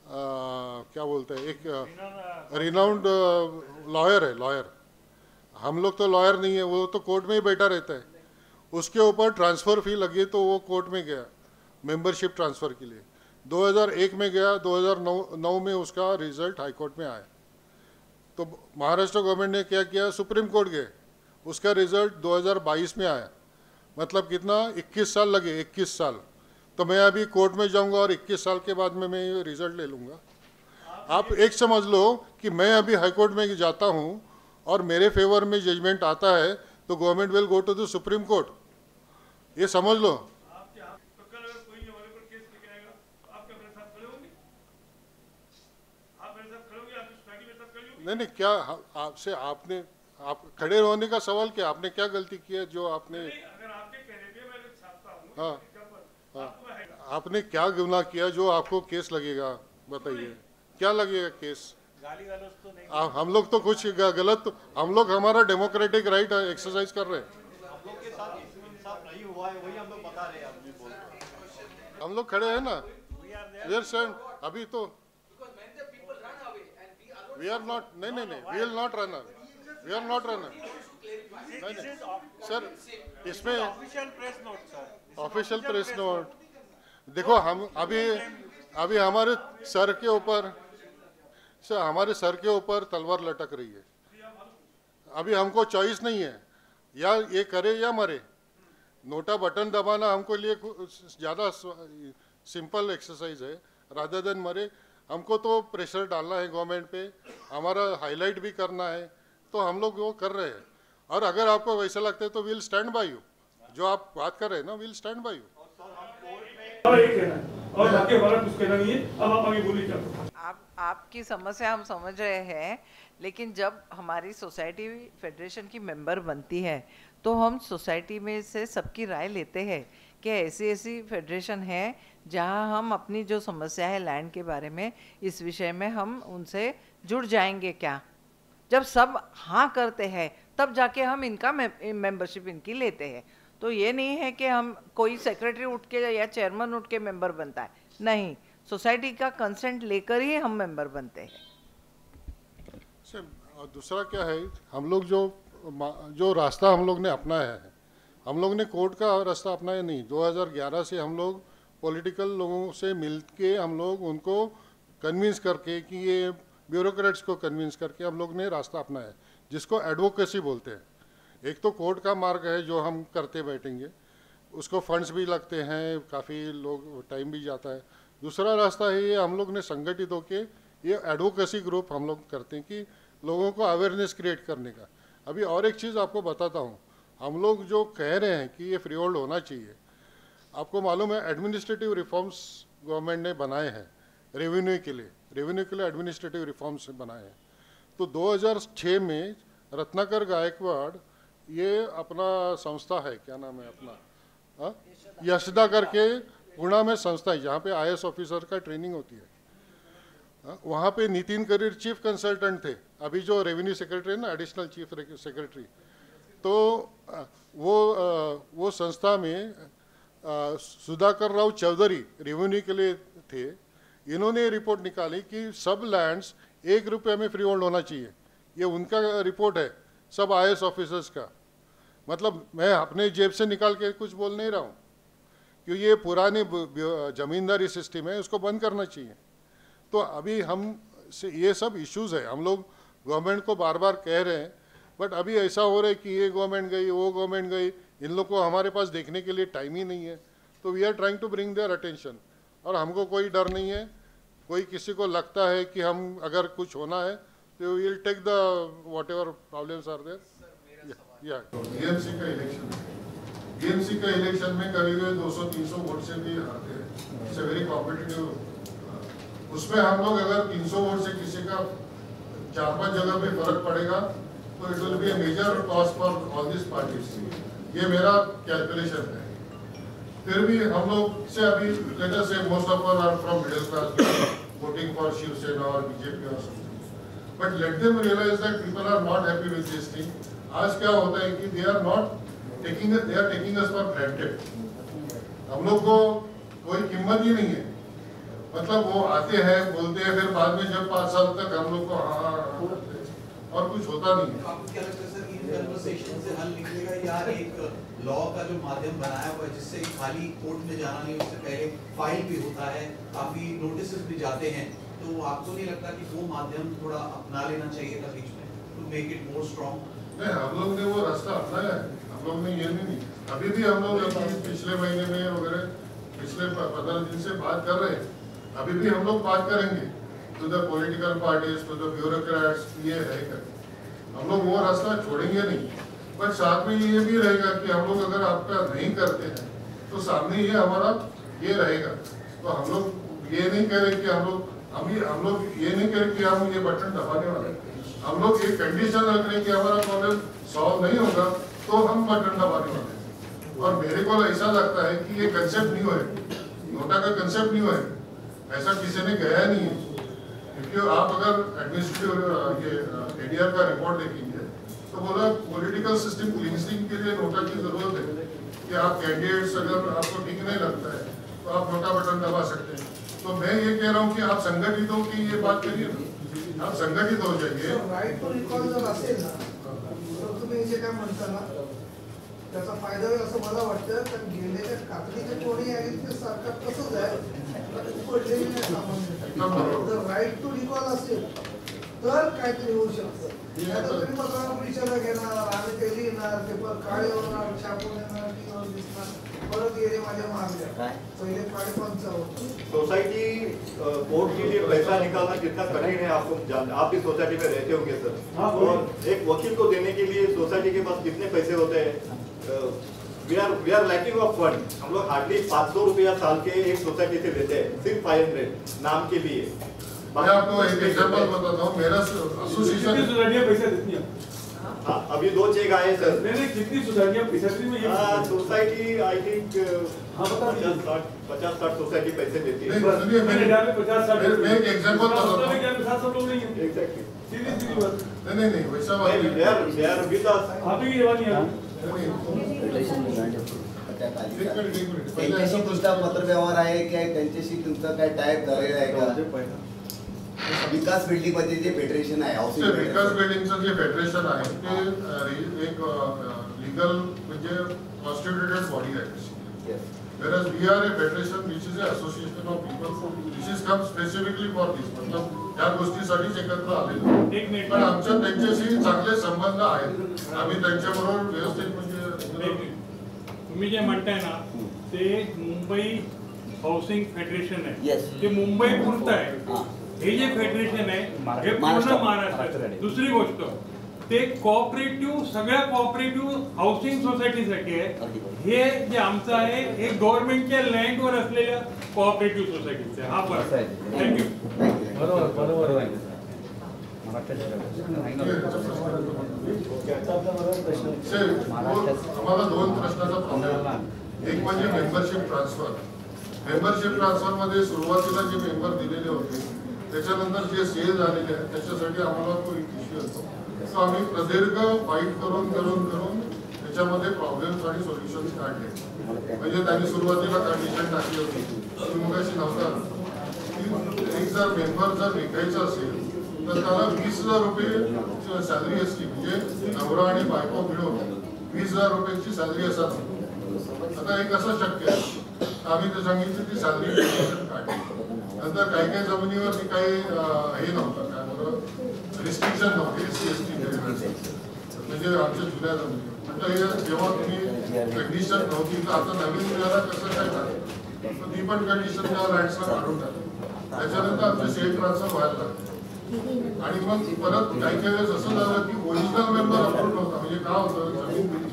क्या बोलते हैं, एक रिनाउंड लॉयर है, लॉयर। हम लोग तो लॉयर नहीं है, वो तो कोर्ट में ही बैठा रहता है। उसके ऊपर ट्रांसफ़र फी लगी तो वो कोर्ट में गया मेंबरशिप ट्रांसफ़र के लिए। 2001 में गया, 2009 में उसका रिजल्ट हाई कोर्ट में आया। तो महाराष्ट्र गवर्नमेंट ने क्या किया, सुप्रीम कोर्ट गए, उसका रिजल्ट 2022 में आया। मतलब कितना, 21 साल लगे, 21 साल। तो मैं अभी कोर्ट में जाऊंगा और 21 साल के बाद में मैं ये रिजल्ट ले लूँगा। आप एक समझ लो कि मैं अभी हाई कोर्ट में जाता हूँ और मेरे फेवर में जजमेंट आता है तो government will go to the supreme court, ये समझ लो। नहीं, क्या आपसे आपने आप खड़े होने का सवाल क्या, आपने क्या गलती की है जो आपने, अगर आपके कहने पे मैं छापता हूं, हाँ हाँ, आपने क्या गुनाह किया जो आपको केस लगेगा, बताइए क्या लगेगा केस? गाली गलौज तो नहीं। हम लोग तो कुछ गलत, हम लोग हमारा डेमोक्रेटिक राइट एक्सरसाइज कर रहे हैं। हम लोग के साथ इंसाफ नहीं हुआ है, वही हम लोग बता रहे हैं। आप भी बोल रहे हैं, हम लोग खड़े हैं ना, वी आर स्टैंड। अभी तो वी आर नॉट, नहीं, we will not run, we are not run. नहीं सर, इसमें official press note sir, official press note देखो, हम अभी हमारे सर के ऊपर सर, हमारे सर के ऊपर तलवार लटक रही है। अभी हमको चॉइस नहीं है, या ये करे या मरे। नोटा बटन दबाना हमको लिए ज़्यादा सिंपल एक्सरसाइज है रादर देन मरे। हमको तो प्रेशर डालना है गवर्नमेंट पे, हमारा हाईलाइट भी करना है, तो हम लोग वो कर रहे हैं। और अगर आपको वैसा लगता है तो विल स्टैंड बाय यू, जो आप बात कर रहे हैं ना, विल स्टैंड बाय यू। और बाकी हमारा कुछ कहना नहीं है। अब आप आगे बोलिए क्या। आपकी समस्या हम समझ रहे हैं, लेकिन जब हमारी सोसाइटी फेडरेशन की मेंबर बनती है तो हम सोसाइटी में से सबकी राय लेते हैं कि ऐसी ऐसी फेडरेशन है जहां हम अपनी जो समस्या है लैंड के बारे में, इस विषय में हम उनसे जुड़ जाएंगे क्या। जब सब हाँ करते हैं तब जाके हम इनका मेंबरशिप इनकी लेते हैं। तो ये नहीं है कि हम कोई सेक्रेटरी उठ के या चेयरमैन उठ के मेंबर बनता है, नहीं, सोसाइटी का कंसेंट लेकर ही हम मेंबर बनते हैं। सर, और दूसरा क्या है, हम लोग जो रास्ता हम लोग ने अपनाया है, हम लोग ने कोर्ट का रास्ता अपनाया नहीं। 2011 से हम लोग पॉलिटिकल लोगों से मिल के हम लोग उनको कन्विंस करके कि ये ब्यूरोक्रेट्स को कन्विंस करके हम लोग ने रास्ता अपनाया है, जिसको एडवोकेसी बोलते हैं। एक तो कोर्ट का मार्ग है जो हम करते बैठेंगे, उसको फंड्स भी लगते हैं, काफ़ी लोग टाइम भी जाता है। दूसरा रास्ता है ये हम लोग ने संगठित होके ये एडवोकेसी ग्रुप हम लोग करते हैं कि लोगों को अवेयरनेस क्रिएट करने का। अभी और एक चीज़ आपको बताता हूँ, हम लोग जो कह रहे हैं कि ये फ्री होल्ड होना चाहिए, आपको मालूम है एडमिनिस्ट्रेटिव रिफॉर्म्स गवर्नमेंट ने बनाए हैं रेवेन्यू के लिए एडमिनिस्ट्रेटिव रिफॉर्म्स बनाए हैं। तो 2006 में रत्नाकर गायकवाड़, ये अपना संस्था है, क्या नाम है अपना, यशदा करके पुणे में संस्था है जहाँ पे IAS ऑफिसर का ट्रेनिंग होती है। वहाँ पे नितिन करीर चीफ कंसल्टेंट थे, अभी जो रेवेन्यू सेक्रेटरी है ना, एडिशनल चीफ सेक्रेटरी। तो वो संस्था में सुधाकर राव चौधरी रेवेन्यू के लिए थे। इन्होंने रिपोर्ट निकाली कि सब लैंड्स 1 रुपये में फ्री होल्ड होना चाहिए। ये उनका रिपोर्ट है, सब IAS ऑफिसर्स का। मतलब मैं अपने जेब से निकाल के कुछ बोल नहीं रहा हूँ, क्योंकि ये पुरानी जमींदारी सिस्टम है, उसको बंद करना चाहिए। तो अभी हम से ये सब इश्यूज़ है, हम लोग गवर्नमेंट को बार बार कह रहे हैं, बट अभी ऐसा हो रहा है कि ये गवर्नमेंट गई, वो गवर्नमेंट गई, इन लोग को हमारे पास देखने के लिए टाइम ही नहीं है। तो we are trying to bring their attention. और हमको कोई डर नहीं है, कोई किसी को लगता है कि हम अगर कुछ होना है तो we will take the whatever problems are there. BMC का इलेक्शन है। बीएमसी का इलेक्शन में करीब 200-300 वोट से भी हारते हैं। It's very competitive. उसमें हम लोग अगर 300 वोट से किसी का 4-5 जगह पे फर्क पड़ेगा तो it will be a major cost for all this parties. ये मेरा कैलकुलेशन है। फिर भी हम लोग से अभी let us say most of are from middle class voting for Shivsena और बीजेपी और something, but let them realize that people are not happy with this thing. आज क्या होता है कि they are taking us for granted. हम लोग को कोई कीमत ही नहीं है। मतलब वो आते हैं बोलते हैं, फिर बाद में जब 5 साल तक हम लोग को हाँ और कुछ होता नहीं है। आपको क्या लगता है सर इन कन्वर्सेशन से हल निकलेगा या एक लॉ का जो माध्यम बनाया हुआ है जिससे खाली कोर्ट में जाना नहीं, उससे पहले फाइल भी होता है, काफी नोटिस भी जाते हैं, तो आपको नहीं लगता कि वो माध्यम थोड़ा अपना लेना चाहिए था बीच में to make it more strong? नहीं, हम लोग ने वो रास्ता अपनाया है। हम लोग ने ये नहीं, अभी भी हम लोग पिछले महीने में वगैरह पिछले 15 दिन से बात कर रहे हैं। अभी भी हम लोग बात करेंगे to the political parties, to the bureaucrats. ये है हम लोग वो रास्ता छोड़ेंगे नहीं, बट साथ में ये भी रहेगा कि हम लोग अगर आपका नहीं करते हैं तो सामने ये हमारा ये रहेगा। तो हम लोग ये नहीं कह रहे कि हम लोग ये नहीं कह रहे कि हम ये बटन दबाने वाले हैं। हम लोग एक कंडीशन रख रहे हैं कि हमारा प्रॉब्लम सॉल्व नहीं होगा तो हम बटन दबाने वाले हैं। और मेरे को ऐसा लगता है कि ये कंसेप्ट न्यू है, नोटा का कंसेप्ट न्यू है, ऐसा किसी ने कहा नहीं है। क्योंकि आप अगर एडमिनिस्ट्रेटिव ये एडीआर का रिपोर्ट देखेंगे तो बोला पॉलिटिकल सिस्टम क्लींजिंग के लिए नोटा की जरूरत है कि आप कैंडिडेट्स अगर आपको ठीक नहीं लगता है तो आप नोटा बटन दबा सकते हैं। तो मैं ये कह रहा हूँ कि आप संगठित हो की ये बात करिए ना, आप संगठित हो जाइए। राईट टू रिकॉल जर असेल ना तर तुम्ही जे काय म्हणता ना त्याचा फायदा होईल असं मला वाटतं. कारण गेलेल्या काकडीचे कोणी आहे ते सरकार तसंच आहे, पडलेली नाही सामान्य. जर राईट टू रिकॉल असेल तर काहीतरी होऊ शकतं. आता तुम्ही पत्रावर विचारला घेणार, आम्ही ते लिहिणार, पेपर काळे होणार, छापून येणार, टीव्हीवर दिसणार, परत येणे माझ्या मागल्या पहिले 55. सोसाइटी कोर्ट के लिए पैसा निकालना कितना कठिन है आपको आप भी सोसाइटी में रहते होंगे सर। और एक वकील को देने के लिए सोसाइटी के पास कितने पैसे होते हैं? We are lacking of fund. हम लोग हार्डली 500 रुपया साल के एक सोसाइटी से लेते हैं, सिर्फ 500 नाम के लिए। मैं आपको एक एग्जांपल बताता हूँ। मेरा एसोसिएशन सोसाइटियां पैसा देती हैं। हाँ, अभी 2 चेक आए सर। नहीं, कितनी सोसाइटियां पैसा देती हैं? सोसाइटी आई थिंक हाँ, बता दीजिए। 50-60 सोसाइटी पैसे देती है। सुनिए, मैं एक एग्जांपल बताता हूँ। सब लोग नहीं है। एग्जैक्टली। सीधी बात। नहीं वैसा बात नहीं। They are with us. आप ही की जवानी है। त्यांच्याशी तुमचा पत्रव्यवहार आहे की त्यांच्याशी तुमचा काय टाईप झालेला आहे का? विकास बिल्डिंग मध्ये जे फेडरेशन आहे, हाऊसिंग विकास बिल्डिंगचं जे फेडरेशन आहे ते एक लीगल म्हणजे कॉन्स्टिट्यूटेड बॉडी आहे. Whereas we are a federation which is an association of people which is come specifically for this. मतलब या गोष्टीसाठीच एकत्र आलेलो. पण आमच्या त्यांच्याशी चांगले संबंध आहेत. आम्ही त्यांच्याबरोबर व्यवस्थित म्हणजे तुम्ही जे म्हणताय ना ते मुंबई हाऊसिंग फेडरेशन आहे. Yes. ते मुंबई पुरतं आहे. हे जे फेडरेशन आहे हे पूर्ण महाराष्ट्रात. दुसरी गोष्ट ते कोऑपरेटिव्ह सगळ्या कोऑपरेटिव्ह हाऊसिंग सोसायटीसाठी आहे. हे जे आमचं आहे हे गव्हर्नमेंटच्या लँडवर असलेल्या कोऑपरेटिव्ह सोसायटीचं आहे. हा फरक आहे. थँक्यू. बरोबर आम्हाला 2 प्रश्नाचा प्रॉब्लेम. एक म्हणजे मेंबरशिप ट्रान्सफर. मेंबरशिप ट्रान्सफर मध्ये सुरुवातीला जे मेंबर दिलेले होते त्याच्यानंतर जे सेल झालेले आहेत त्याच्यासाठी आम्हाला तो इश्यू असतो. तो आम्ही प्रदीर्घ फाईट करून त्याच्यामध्ये प्रॉब्लेम्स आणि सोल्युशन्स काढले. म्हणजे त्यांनी सुरुवातीला कंडिशन टाकली होती की मगाशी नव्हता की एक जर मेंबर जर विकायचा असेल तर त्याला 20,000 रुपये सॅलरी असली, म्हणजे नवरा आणि बायको मिळून 20,000 रुपयांची सॅलरी असतात. आता हे कसं शक्य आहे? आम्ही ते सांगितलं ती सॅलरी काढली. नंतर काही जमिनीवरती काही हे नव्हतं, काय बरं रिस्ट्रिक्शन नव्हते SC/ST म्हणजे आमच्या जुन्या जमिनीवर. आता हे जेव्हा तुम्ही कंडिशन नव्हती तर आता नवीन वेळेला कसं काय झालं तर ती पण कंडिशन त्या लँड्सला काढून टाकली. त्याच्यानंतर आमचे सेल ट्रान्सफर व्हायला लागले. आणि मग परत काही वेळेस असं झालं की ओरिजिनल मेंबर अप्रूव्ह नव्हता. म्हणजे का काय होतं, जमीन दिली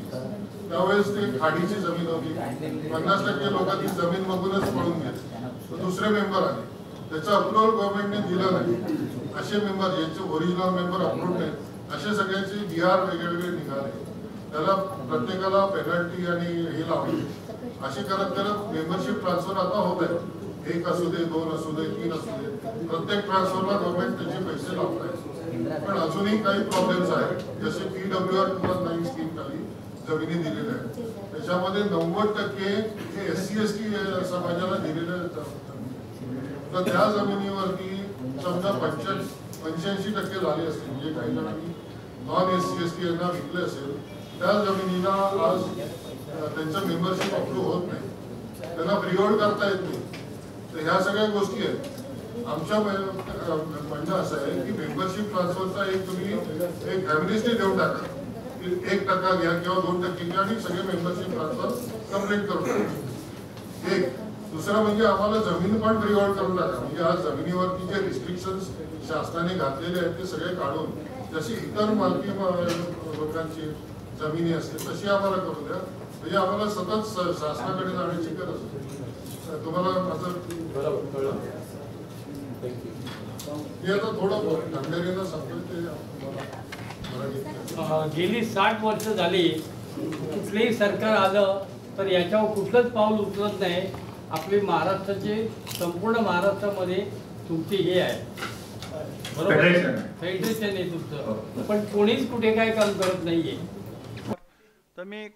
त्यावेळेस ते खाडीची जमीन होती, 50% लोक ती जमीन बघूनच पळून गेले. दुसरे मेंबर आले, त्याचं अप्रुव्हल गव्हर्नमेंटने दिलं नाही. असे मेंबर ज्यांचे ओरिजिनल मेंबर अप्रूव्ह नाही असे सगळ्यांचे बिहार वेगवेगळे निघाले. त्याला प्रत्येकाला पेनल्टी आणि हे लावली. असे करत करत मेंबरशिप ट्रान्सफर आता होत आहे. 1 असू दे, 2 असू दे, 3 असू दे, प्रत्येक ट्रान्सफरला गव्हर्नमेंट त्याचे पैसे लावत आहे. पण अजूनही काही प्रॉब्लेम्स आहेत. जसे PWR 2009 स्कीम खाली जमिनी दिलेल्या आहेत, त्याच्यामध्ये 90% हे SC ST समाजाला दिलेल्या आहेत. तर त्या जमिनीवरती समजा 85% झाले असतील, म्हणजे काही जणांनी नॉन SC ST यांना विकले असेल, त्या जमिनीला आज त्यांचं मेंबरशिप अप्रूव्ह होत नाही, त्यांना फ्रीहोल्ड करता येत नाही. तर ह्या सगळ्या गोष्टी आहेत. आमच्या म्हणणं असं आहे की मेंबरशिप ट्रान्सफरचा एक तुम्ही एक ॲम्नेस्टी देऊन टाका, 1% घ्या किंवा 2% घ्या आणि सगळे मेंबरशिप ट्रान्सफर कम्प्लीट करून टाका. एक दुसरं म्हणजे आम्हाला जमीन पण फ्रीहोल्ड करून टाका. म्हणजे आज जमिनीवरती जे रिस्ट्रिक्शन्स शासनाने घातलेले आहेत ते सगळे काढून जशी इतर मालकी लोकांची जमिनी असते तशी आम्हाला करू द्या. म्हणजे आम्हाला सतत शासनाकडे जाण्याची गरज आहे. तुम्हाला माझं कळलं. मी आता थोडं गांभीर्यानं सांगतो ते. गेली 60 वर्ष झाली कुठलेही सरकार आलं तर याच्यावर कुठलंच पाऊल उचलत नाही. आपली महाराष्ट्राचे संपूर्ण महाराष्ट्रामध्ये तुमची हे आहे, बरोबर, फेडरेशन आहे तुमचं, पण कोणीच कुठे काय काम करत नाहीये. तर मी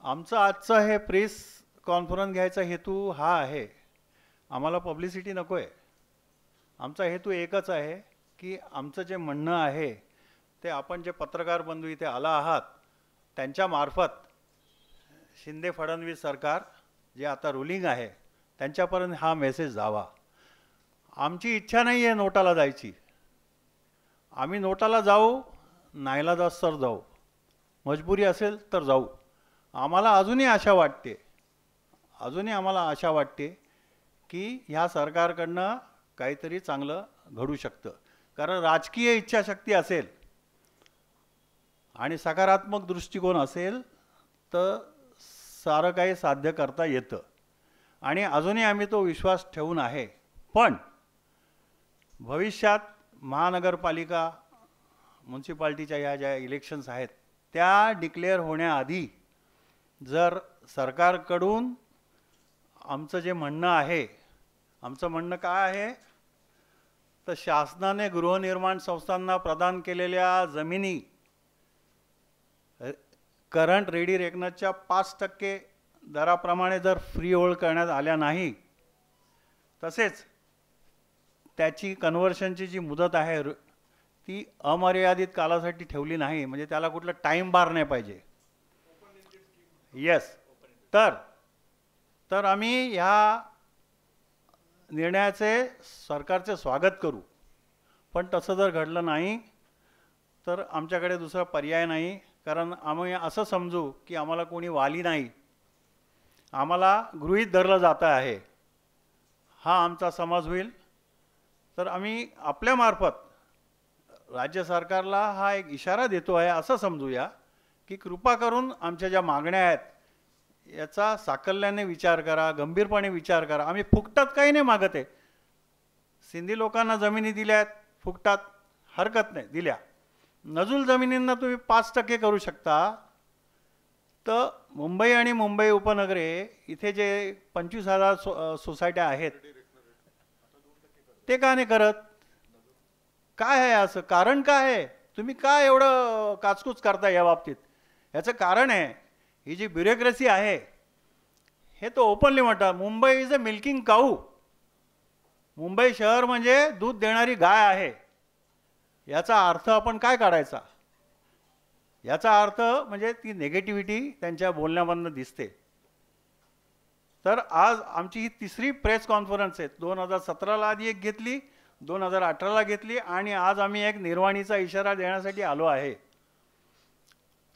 आमचं आजचं हे प्रेस कॉन्फरन्स घ्यायचा हेतू हा आहे, आम्हाला पब्लिसिटी नको आहे. आमचा हेतू एकच आहे की आमचं जे म्हणणं आहे ते आपण जे पत्रकार बंधू इथे आला आहात त्यांच्यामार्फत शिंदे फडणवीस सरकार जे आता रुलिंग आहे त्यांच्यापर्यंत हा मेसेज जावा. आमची इच्छा नाही आहे नोटाला जायची. आम्ही नोटाला जाऊ, नाईलाजास तर जाऊ, मजबुरी असेल तर जाऊ. आम्हाला अजूनही आम्हाला आशा वाटते की ह्या सरकारकडनं काहीतरी चांगलं घडू शकतं. कारण राजकीय इच्छाशक्ती असेल आणि सकारात्मक दृष्टिकोन असेल तर सारं काही साध्य करता येतं आणि अजूनही आम्ही तो विश्वास ठेवून आहे. पण भविष्यात महानगरपालिका म्युन्सिपाल्टीच्या ह्या ज्या इलेक्शन्स आहेत त्या डिक्लेअर होण्याआधी जर सरकारकडून आमचं जे म्हणणं आहे, आमचं म्हणणं काय आहे तर शासनाने गृहनिर्माण संस्थांना प्रदान केलेल्या जमिनी करंट रेडी रेकनच्या 5% दराप्रमाणे जर फ्री होल्ड करण्यात आल्या नाही, तसेच त्याची कन्व्हर्शनची जी मुदत आहे ती अमर्यादित कालासाठी ठेवली नाही, म्हणजे त्याला कुठलं टाईम बार नाही पाहिजे. येस, तर आम्ही ह्या निर्णयाचे सरकारचे स्वागत करू. पण तसं जर घडलं नाही तर आमच्याकडे दुसरा पर्याय नाही. कारण आम्ही असं समजू की आम्हाला कोणी वाली नाही, आम्हाला गृहीत धरलं जातं आहे, हा आमचा समज होईल. तर आम्ही आपल्यामार्फत राज्य सरकारला हा एक इशारा देतो आहे असं समजूया की कृपा करून आमच्या ज्या मागण्या आहेत याचा साकल्याने विचार करा, गंभीरपणे विचार करा. आम्ही फुकटात काही नाही मागत आहे. सिंधी लोकांना जमिनी दिल्यात फुकटात, हरकत नाही, दिल्या. नजूल जमिनींना तुम्ही 5% करू शकता. तर मुंबई आणि मुंबई उपनगरे इथे जे 25,000 सोसायट्या आहेत ते का नाही करत? काय आहे असं कारण? काय आहे? तुम्ही काय एवढं काचकूच करता या बाबतीत? याचं कारण आहे ही जी ब्युरोक्रेसी आहे, हे तो ओपनली म्हणतात मुंबई इज अ मिल्किंग काऊ. मुंबई शहर म्हणजे दूध देणारी गाय आहे. याचा अर्थ आपण काय काढायचा? याचा अर्थ म्हणजे ती नेगेटिव्हिटी त्यांच्या बोलण्यामधून दिसते. तर आज आमची ही तिसरी प्रेस कॉन्फरन्स आहे. 2017ला आधी एक घेतली, 2018ला घेतली आणि आज आम्ही एक निर्वाणीचा इशारा देण्यासाठी आलो आहे.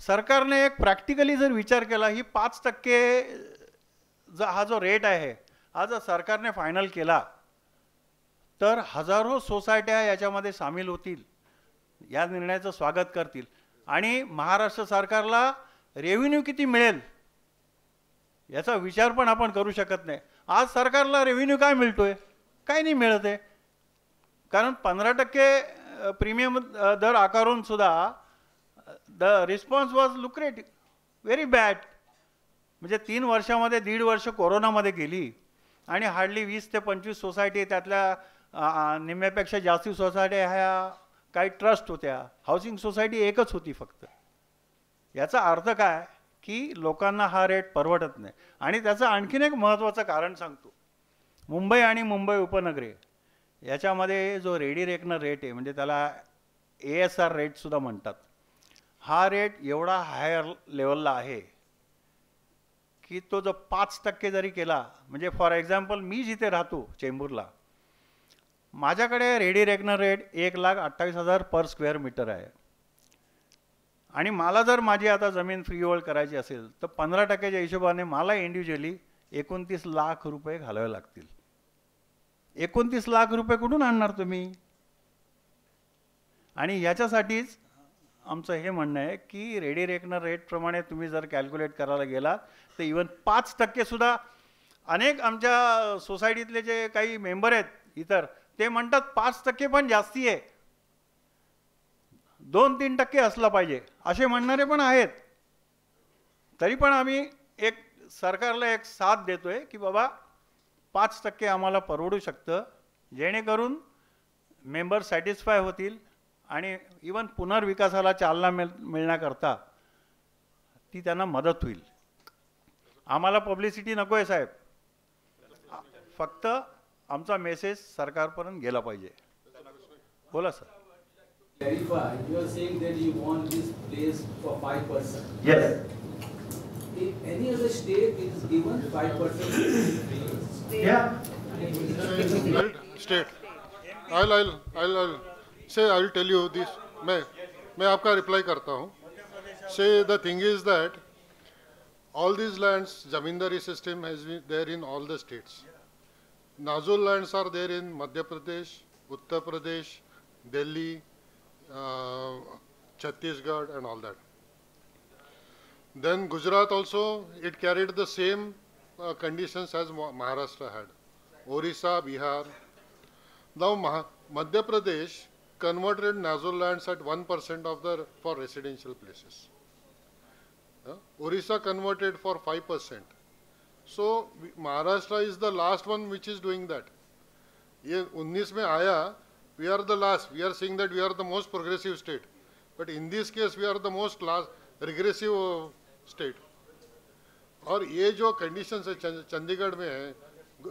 सरकारने एक प्रॅक्टिकली जर विचार केला, ही 5% हा जो रेट आहे हा जर सरकारने फायनल केला तर हजारो सोसायट्या याच्यामध्ये सामील होतील, या निर्णयाचं स्वागत करतील. आणि महाराष्ट्र सरकारला रेव्हेन्यू किती मिळेल याचा विचार पण आपण करू शकत नाही. आज सरकारला रेव्हेन्यू काय मिळतोय? काय नाही मिळत आहे. कारण 15% प्रीमियम दर आकारून सुद्धा the response was lucrative, very bad. म्हणजे 3 वर्षामध्ये 1.5 वर्ष कोरोनामध्ये गेली आणि हार्डली 20 ते 25 सोसायटी, त्यातल्या निम्म्यापेक्षा जास्त सोसायटी ह्या काही ट्रस्ट होत्या. हाऊसिंग सोसायटी एकच होती फक्त. याचा अर्थ काय की लोकांना हा रेट परवडत नाही. आणि त्याचं आणखीन एक महत्त्वाचं कारण सांगतो. मुंबई आणि मुंबई उपनगरे याच्यामध्ये जो रेडी रेकनर रेट आहे, म्हणजे त्याला ASR रेटसुद्धा म्हणतात, हा रेट एवढा हायर लेवलला आहे की तो जो 5% जरी केला, म्हणजे फॉर एक्झाम्पल मी जिथे राहतो चेंबूरला, माझ्याकडे ready reckoner rate 1,28,000 per square metre आहे. आणि मला जर माझी आता जमीन फ्री होल्ड करायची असेल तर 15%च्या हिशोबाने मला इंडिव्हिज्युअली 29 लाख रुपये घालावे लागतील. 29 लाख रुपये कुठून आणणार तुम्ही? आणि याच्यासाठीच आमचं हे म्हणणं आहे की रेडी रेकनर रेटप्रमाणे तुम्ही जर कॅल्क्युलेट करायला गेला तर इवन 5% सुद्धा, अनेक आमच्या सोसायटीतले जे काही मेंबर आहेत इतर, ते म्हणतात 5% पण जास्ती आहे, 2-3% असला पाहिजे असे म्हणणारे पण आहेत. तरी पण आम्ही एक सरकारला एक साथ देतोय की बाबा 5% आम्हाला परवडू शकतं, जेणेकरून मेंबर सॅटिस्फाय होतील आणि इवन पुनर्विकासाला चालना मिळण्याकरता ती त्यांना मदत होईल. आम्हाला पब्लिसिटी नको आहे साहेब, फक्त आमचा मेसेज सरकारपर्यंत गेला पाहिजे. बोला sir. Clarify, you are saying that you want this place for 5%. Yes. In any other state, it is given 5%. Yeah. State. I'll say, I'll tell you this. मैं आपका reply करता हूँ. Say the thing is that all these lands, zamindari system has been there in all the states. Nazul lands are there in Madhya Pradesh, Uttar Pradesh, Delhi, Chhattisgarh and all that. Then Gujarat also, it carried the same conditions as Maharashtra had. Orissa, Bihar. Now Madhya Pradesh converted Nazul lands at 1% of for residential places. Orissa converted for 5%. So Maharashtra is the last one which is doing that. ये 19 में आया. We are the last. We are saying that we are the most progressive state, but in this case we are the most regressive state. और ये जो conditions है चंडीगढ़ में है,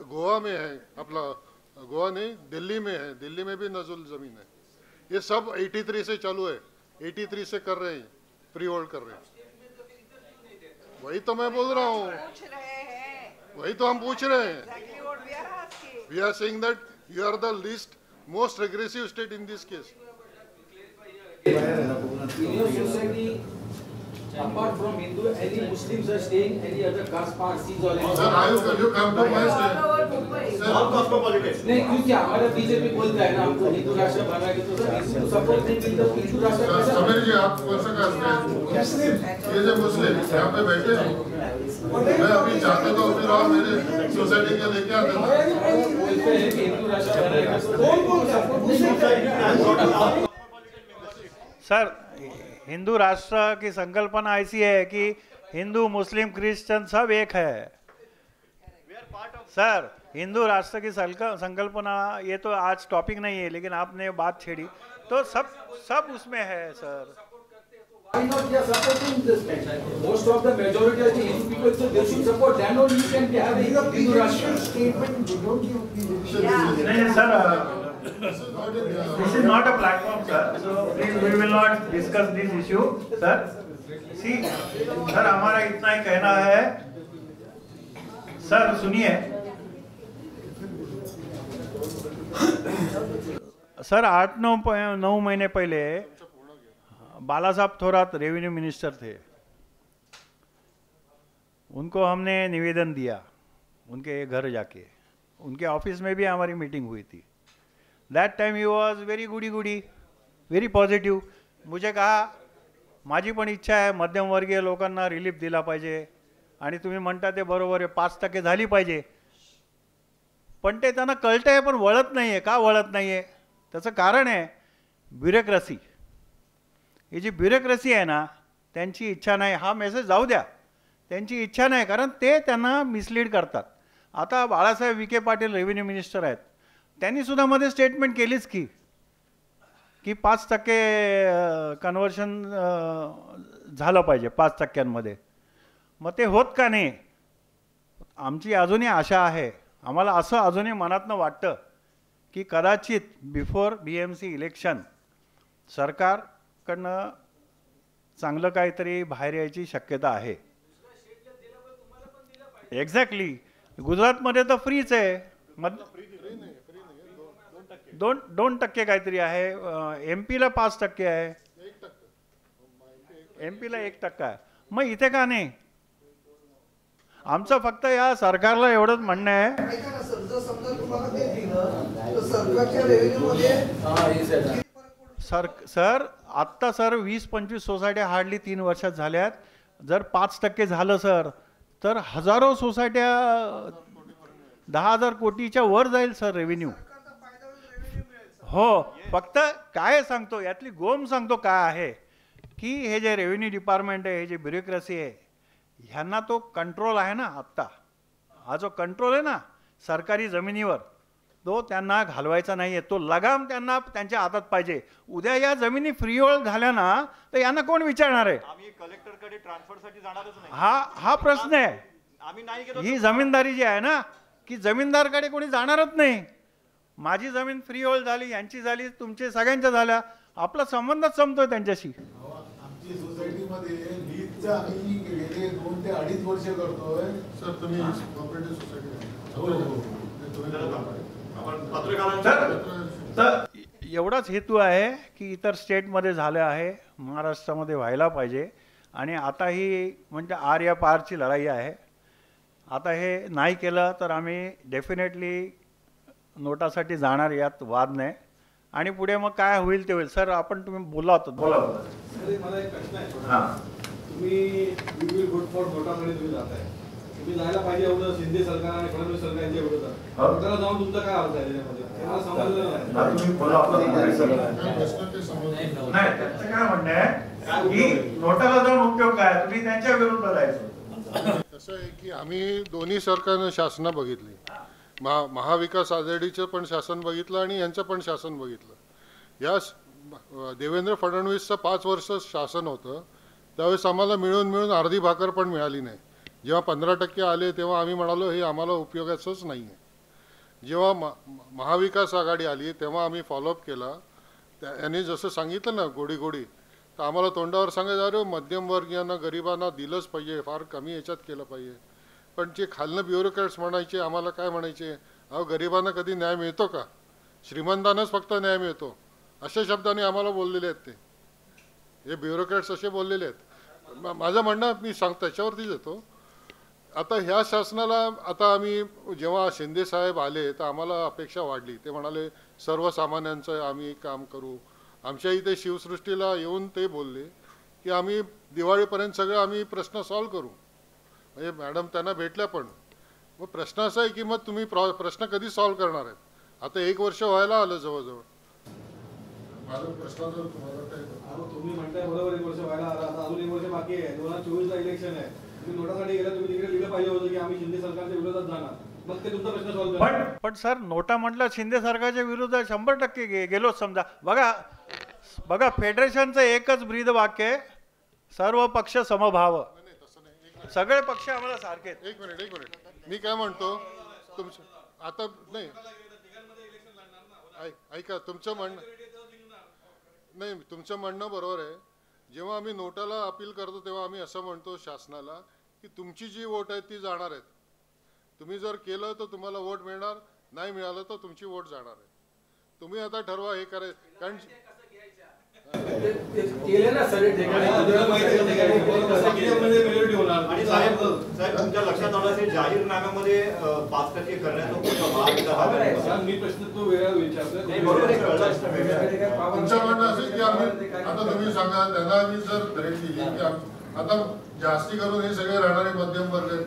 गोवा में है, अपना गोवा नहीं, दिल्ली में है, दिल्ली में भी नजुल जमीन है. ये सब 83 से चालू है, 83 से कर रहे हैं, प्री होल्ड कर रहे हैं. वही तो मैं बोल रहा हूँ, वही तो हम पूछ रहे हैं. We are saying that you are the least most regressive state in this case. In your society, apart from Hindu, any Muslims are staying, any other caste, Parsis or any? Sir, you come to my state. Sir, all cosmopolitan. नहीं क्योंकि हमारा BJP बोलता है ना हमको हिंदू राष्ट्र बनाएंगे तो सर इसको सपोर्ट नहीं मिलता तो हिंदू राष्ट्र कैसा? समीर जी, आप कौन सा कास्ट हैं? ये जो मुस्लिम यहाँ पे बैठे हैं, मैं अभी चाहता तो फिर और मेरे सोसाइटी के लेके आते हैं. बोलते हैं कि हिंदू राष्ट्र बनाएंगे तो सर, हिंदू राष्ट्र की संकल्पना ऐसी है कि हिंदू मुस्लिम क्रिश्चियन सब एक है. सर, हिंदू राष्ट्र की संकल्पना ये तो आज टॉपिक नहीं है, लेकिन आपने बात छेड़ी तो सब उसमें है sir. Why not they are supporting this? Most of the majority of the Hindu people, so they should support. Then only you can have a Hindu Rashtra statement. Don't you? नहीं sir, this is not a platform, sir. So please, we will not discuss this issue, sir. See, sir हमारा इतना ही कहना है. Sir सुनिए, sir 8-9 महीने पहले बाला साहब Thorat revenue minister थे. उनको हमने निवेदन दिया, उनके घर जाके, उनके ऑफिस में भी हमारी मीटिंग हुई थी. That time he was very good, very positive. मुझे कहा माझी पण इच्छा आहे मध्यमवर्गीय लोकांना रिलीफ दिला पाहिजे आणि तुम्ही म्हणता ते बरोबर आहे 5% झाली पाहिजे, पण ते त्यांना कळतं आहे पण वळत नाही आहे. का वळत नाही आहे? त्याचं कारण आहे ब्युरोक्रसी. ही जी ब्युरोक्रसी आहे ना, त्यांची इच्छा नाही. हा मेसेज जाऊ द्या, त्यांची इच्छा नाही, कारण ते त्यांना मिसलीड करतात. आता बाळासाहेब विखे पाटील रेव्हेन्यू मिनिस्टर आहेत, त्यांनीसुद्धा मध्ये स्टेटमेंट केलीच की 5% कन्व्हर्शन झालं पाहिजे 5%मध्ये. मग ते होत का नाही? आमची अजूनही आशा आहे, आम्हाला असं अजूनही मनातनं वाटतं की कदाचित बिफोर BMC इलेक्शन सरकारकडनं चांगलं काहीतरी बाहेर यायची शक्यता आहे. एक्झॅक्टली. गुजरातमध्ये तर फ्रीच आहे, 2% काहीतरी आहे, MP ला 5% आहे, MP ला 1% आहे. मग इथे का नाही? आमचं फक्त या सरकारला एवढंच म्हणणं आहे. ऐका ना सर, जर समजा तुम्हाला ते दिलं तर सरकारच्या रेव्हेन्यूमध्ये सर आत्ता सर 20-25 सोसायट्या हार्डली 3 वर्षात झाल्यात. जर 5% झालं सर तर हजारो सोसायट्या 10,000 कोटीच्या वर जाईल सर रेव्हेन्यू. हो, फक्त काय सांगतो यातली गोम सांगतो काय आहे की हे जे रेव्हेन्यू डिपार्टमेंट आहे, हे जे ब्युरोक्रसी आहे, ह्यांना तो कंट्रोल आहे ना. आत्ता हा जो कंट्रोल आहे ना सरकारी जमिनीवर, तो त्यांना घालवायचा नाही आहे. तो लगाम त्यांना त्यांच्या हातात पाहिजे. उद्या या जमिनी फ्रीहोल्ड झाल्या ना तर यांना कोण विचारणार आहे? आम्ही कलेक्टरकडे ट्रान्सफरसाठी जाणारच नाही. हा प्रश्न आहे. आम्ही नाही गेलो. ही जमीनदारी जी आहे ना, की जमीनदारकडे कोणी जाणारच नाही. माझी जमीन फ्रीहोल्ड झाली, यांची झाली, तुमचे सगळ्यांच्या झाल्या, आपला संबंधच संपतोय त्यांच्याशी. आमची सोसायटीमध्ये लीजचा आम्ही गेले 2 ते 2.5 वर्ष करतोय. सर तुम्ही कोऑपरेटिव्ह सोसायटी तर एवढाच हेतू आहे की इतर स्टेटमध्ये झालं आहे, महाराष्ट्रामध्ये व्हायला पाहिजे. आणि आता ही म्हणजे आर या पारची लढाई आहे. आता हे नाही केलं तर आम्ही डेफिनेटली नोटासाठी जाणार, यात वाद नाही. आणि पुढे मग काय होईल ते होईल. सर आपण तुम्ही बोला होता. मला एक प्रश्न आहे. तुम्ही गुड फॉर नोटामध्ये तुम्ही जाताय, तुम्ही जायला पाहिजे एवढं शिंदे सरकार आणि फडणवीस सरकार यांच्या विरोधात. नोटाला जाऊन तुमचा काय अर्थ आहे त्याच्यामध्ये? मला समजलं नाही. नाही, त्यांचं काय म्हणणं आहे की नोटाला जाऊन उपयोग काय, तुम्ही त्यांच्या विरुद्ध जायचं. कसं आहे की आम्ही दोन्ही सरकारनं शासनं बघितली. महाविकास आघाडीचं पण शासन बघितलं आणि यांचं पण शासन बघितलं. या देवेंद्र फडणवीसचं 5 वर्ष शासन होतं, त्यावेळेस आम्हाला मिळून अर्धी भाकर पण मिळाली नाही. जेव्हा 15% आले तेव्हा आम्ही म्हणालो हे आम्हाला उपयोगाचंच नाही आहे. जेव्हा महाविकास आघाडी आली तेव्हा आम्ही फॉलोअप केला. यांनी जसं सांगितलं ना गोडी तर आम्हाला तोंडावर सांगायचं अरे मध्यमवर्गीयांना गरिबांना दिलंच पाहिजे, फार कमी याच्यात केलं पाहिजे. पण जे खालनं ब्युरोक्रॅट्स म्हणायचे आम्हाला काय म्हणायचे, अहो गरिबांना कधी न्याय मिळतो का, श्रीमंतांनाच फक्त न्याय मिळतो, अशा शब्दाने आम्हाला बोललेले आहेत. हे ब्युरोक्रॅट्स असे बोललेले आहेत. माझं म्हणणं मी त्याच्यावरतीच येतो. आता ह्या शासनाला आता आम्ही जेव्हा शिंदे साहेब आले तर आम्हाला अपेक्षा वाढली. ते म्हणाले सर्वसामान्यांचं आम्ही काम करू. आमच्या इथे शिवसृष्टीला येऊन ते बोलले की आम्ही दिवाळीपर्यंत सगळं आम्ही प्रश्न सॉल्व्ह करू. म्हणजे मॅडम त्यांना भेटल्या पण. मग प्रश्न असा आहे की मग तुम्ही प्रश्न कधी सॉल्व्ह करणार आहेत? आता 1 वर्ष व्हायला आलं जवळजवळ. माझा प्रश्न जर तुम्ही म्हणताय बरोबर 1 वर्ष व्हायला आला, आता अजून 1 वर्ष बाकी आहे. 2024ला इलेक्शन आहे. तुम्ही नोटासाठी गेला, तुम्ही तिकडे लिहिलं पाहिजे होतं की आम्ही शिंदे सरकारच्या विरोधात जाणार, मग ते तुमचा प्रश्न सॉल्व्ह करणार. पण सर नोटा म्हटलं शिंदे सरकारच्या विरोधात 100% गेलो समजा. बघा फेडरेशनचं एकच ब्रीद वाक्य आहे, सर्व पक्ष समभाव. सगळे पक्ष आम्हाला सारखे. एक मिनिट मी काय म्हणतो तुमचं आता नाही ऐका, तुमचं म्हणणं नाही, तुमचं म्हणणं बरोबर आहे. जेव्हा आम्ही नोटाला अपील करतो तेव्हा आम्ही असं म्हणतो शासनाला की तुमची जी वोट आहे ती जाणार आहेत. तुम्ही जर केलं तर तुम्हाला वोट मिळणार, नाही मिळालं तर तुमची वोट जाणार आहे. तुम्ही आता ठरवा हे करायचं. कारण केले ना सगळे ठिकाणी मेजॉरिटी होणार. आणि साहेब तुमच्या लक्षात आलं असेल जाहीरनाम्यामध्ये 5% करण्याचा मी प्रश्न तो वेगळा विचारतो. तुमचं म्हणणं असेल की आम्ही आता तुम्ही सांगा त्यांना आम्ही जर थ्रेट दिली की आता जास्ती करून हे सगळे राहणारे मध्यम वर्ग आहेत,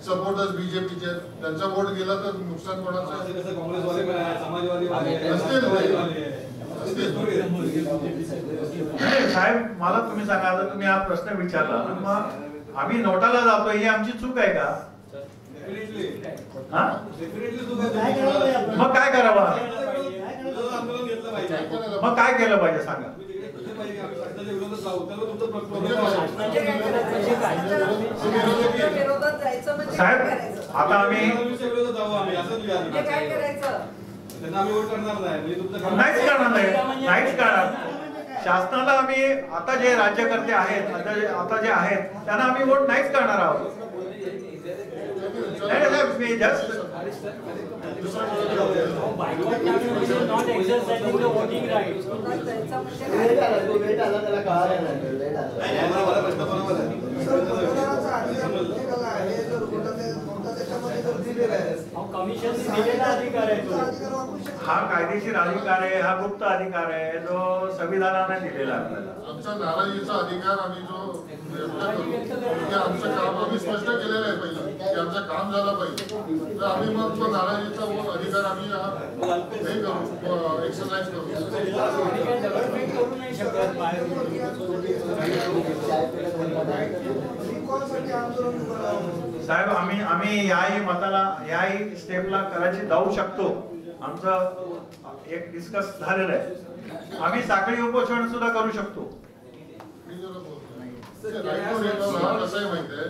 सपोर्टर्स बीजेपीचे, त्यांचा वोट गेला तर नुकसान कोणाचं? काँग्रेसवाले पण आहे, समाजवादी साहेब मला तुम्ही सांगा, आता तुम्ही हा प्रश्न विचारला, मग आम्ही नोटाला जातोय ही आमची चूक आहे का? मग काय करावं? मग काय केलं पाहिजे सांगा? साहेब आता आम्ही नाहीच करणार. शासनाला आम्ही आता जे राज्यकर्ते आहेत, आता जे आहेत त्यांना आम्ही वोट नाहीच करणार आहोत. मी जस्ट हा कायदेशीर अधिकार आहे, हा गुप्त अधिकार आहे जो संविधानाने दिलेला आपल्याला. आमचा नाराजीचा अधिकार आम्ही जो आमचं काम आम्ही स्पष्ट केलेलं आहे पहिलं की आमचं काम झालं पाहिजे, तर आम्ही मग तो नाराजीचा अधिकार आम्ही हे करू, एक्सरसाइज करू. साहेब आम्ही याही स्टेपला करायची जाऊ शकतो. आमचं एक डिस्कस झालेलं आहे. आम्ही साखळी उपोषण सुद्धा करू शकतो. राईट टू रिकॉल हा कसं आहे माहिती आहे,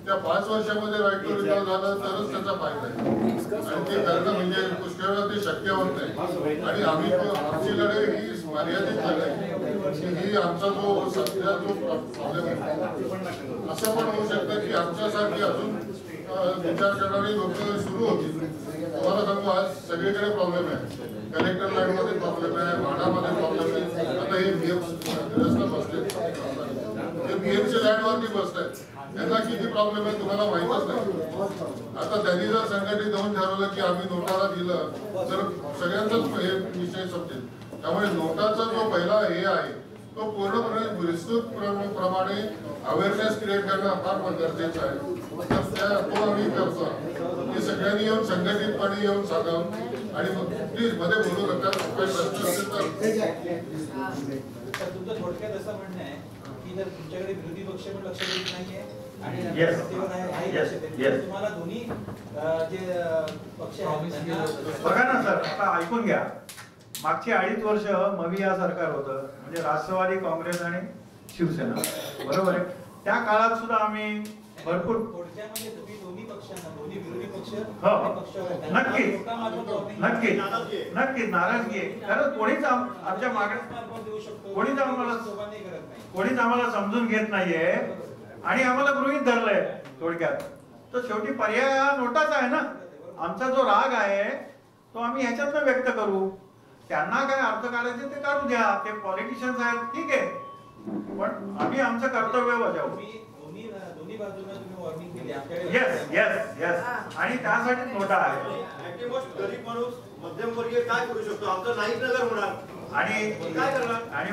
त्या 5 वर्षामध्ये राईट टू रिकॉल झालं तरच त्याचा फायदा आहे, आणि ते करणं म्हणजे पुष्कळ ते शक्य होत नाही. आणि आम्ही आमची लढाई ही मर्यादित लढाई, ही आमचा जो सध्या जो प्रॉब्लेम आहे, असं पण होऊ शकतं की आमच्यासारखी अजून विचार करणारी लोक सुरू होतील. तुम्हाला सांगू आज सगळीकडे प्रॉब्लेम आहे, कलेक्टर लाईनमध्ये प्रॉब्लेम आहे, म्हाडामध्ये प्रॉब्लेम आहे. आता हे ग्रस्त बसले, हे बीएमसी लँडवरती बसत आहेत, त्यांना किती प्रॉब्लेम आहे तुम्हाला माहितच नाही. आता त्यांनी जर संघटित होऊन ठरवलं की आम्ही नोटाला दिलं तर सगळ्यांचाच हे विषय समजेल. त्यामुळे नोटाचा जो पहिला हे आहे तो पूर्णपणे विस्तृत प्रमाणे अवेअरनेस क्रिएट करणं फार गरजेचं आहे. तो आम्ही करतो की सगळ्यांनी येऊन संघटितपणे येऊन सांगावं. आणि प्लीज मध्ये बोलू नका, काही प्रश्न असेल तर. तुमचं थोडक्यात असं म्हणणं आहे की जर तुमच्याकडे विरोधी पक्ष पण लक्ष देत नाहीये आणि तुम्हाला दोन्ही जे पक्ष बघा ना सर, आता ऐकून घ्या. मागची 2.5 वर्ष मविया सरकार होतं, म्हणजे राष्ट्रवादी काँग्रेस आणि शिवसेना, बरोबर आहे. त्या काळात सुद्धा आम्ही भरपूर दोन्ही पक्षांना, दोन्ही विरोधी पक्ष नक्कीच नाराजगी आहे. कारण कोणीच आमच्या मागण्या कोणीच आम्हाला समजून घेत नाहीये आणि आम्हाला गृहीत धरलंय थोडक्यात. तर शेवटी पर्याय हा नोटाचा आहे ना. आमचा जो राग आहे तो आम्ही ह्याच्यातनं व्यक्त करू. त्यांना काय अर्थ काढायचे ते काढू द्या, ते पॉलिटिशियन्स आहेत, ठीक आहे, पण आम्ही आमचं कर्तव्य बजावू. येस येस येस, आणि त्यासाठी नोटा आहे. गरीब माणूस मध्यमवर्गीय काय करू शकतो? आमचं नाईक नगर होणार आणि काय करणार? आणि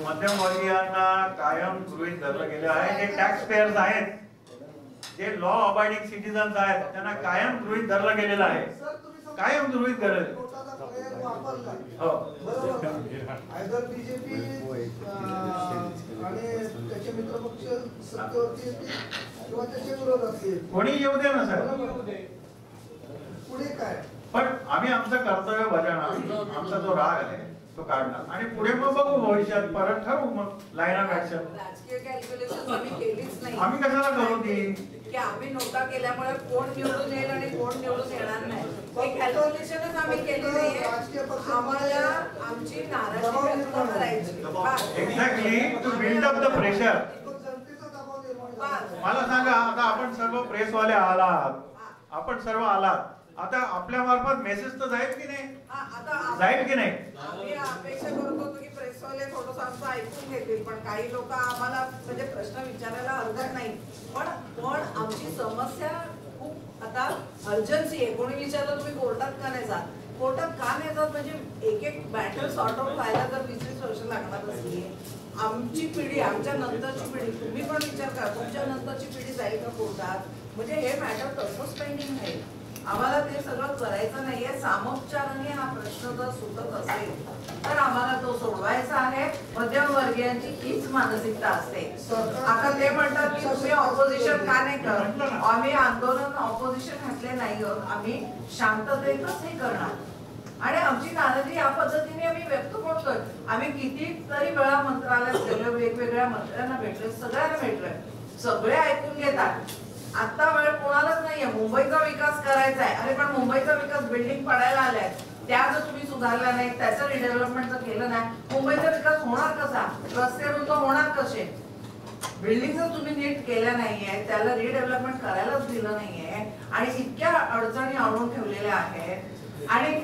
मध्यमवर्गीयांना कायम गृहीत धरलं गेलं आहे. जे टॅक्स पेयर्स आहेत, जे लॉ अबाइडिंग सिटीजन्स आहेत, त्यांना कायम गृहीत धरलं गेलेलं आहे. कायम गृहीत धरलं. हो, आयदर बीजेपी आणि त्याचे मित्रपक्ष सत्तेवरती येतील किंवा त्याचे विरोध असतील, कोणी येऊ दे ना सर, पुढे काय. पण आम्ही आमचं कर्तव्य बजावणार. आमचा जो राग आहे तो काढणार आणि पुढे मग बघू, भविष्यात परत ठरवू मग लाईन ऑफ ऍक्शन. राजकीय कॅल्क्युलेशन आम्ही केलीच नाही. आम्ही कशाला करू ती की आम्ही नोटा केल्यामुळे कोण निवडून येईल आणि कोण निवडून येणार नाही, हे कॅल्क्युलेशनच आम्ही केली नाहीये. आम्हाला आमची नाराजी व्यक्त करायची. Exactly to build up the pressure. मला सांगा, आता आपण सर्व प्रेसवाले आलात, आपण सर्व आलात, आता आपल्या मार्फत मेसेज तर जाईल की नाही? जाईल की नाही? आम्ही अपेक्षा करत होतो की प्रेसवाले थोडंसं आमचं ऐकून घेतील, पण काही लोक आम्हाला म्हणजे प्रश्न विचारायला हरकत नाही, पण आमची समस्या खूप आता अर्जन्सी आहे. कोणी विचारलं तुम्ही कोर्टात का नाही जात, कोर्टात का नाही जात म्हणजे एक एक मॅटर सॉर्ट आउट व्हायला तर 20-20 वर्ष लागणार असली. आमची पिढी, आमच्या नंतरची पिढी, तुम्ही पण विचार करा तुमच्या नंतरची पिढी जाईल का कोर्टात, म्हणजे हे मॅटर तसंच पेंडिंग आहे. आम्हाला ते सगळं करायचं नाहीये. सामोपचाराने हा प्रश्न जर सुटत असेल तर आम्हाला तो सोडवायचा आहे. मध्यमवर्गीयांची हीच मानसिकता असते. आता ते म्हणतात की तुम्ही ऑपोजिशन का नाही करत, आम्ही आंदोलन ऑपोजिशन घातले नाही, आम्ही शांततेतच हे करणार. आणि आमची नाराजी या पद्धतीने आम्ही व्यक्त करतोय. आम्ही कितीतरी वेळा मंत्रालयात गेलो, वेगवेगळ्या मंत्र्यांना भेटले, सगळ्यांना भेटलोय, सगळे ऐकून घेतात. आता वेळ कोणालाच नाहीये. मुंबईचा विकास करायचा आहे, अरे पण मुंबईचा विकास बिल्डिंग पडायला आल्यात, त्या जर तुम्ही सुधारल्या नाही, त्याचं रिडेव्हलपमेंट जर केलं नाही, मुंबईचा विकास होणार कसा, रस्ते रुंद होणार कसे, बिल्डिंग जर तुम्ही नीट केल्या नाहीये, त्याला रिडेव्हलपमेंट करायलाच दिलं नाहीये आणि इतक्या अडचणी आणून ठेवलेल्या आहेत, आणि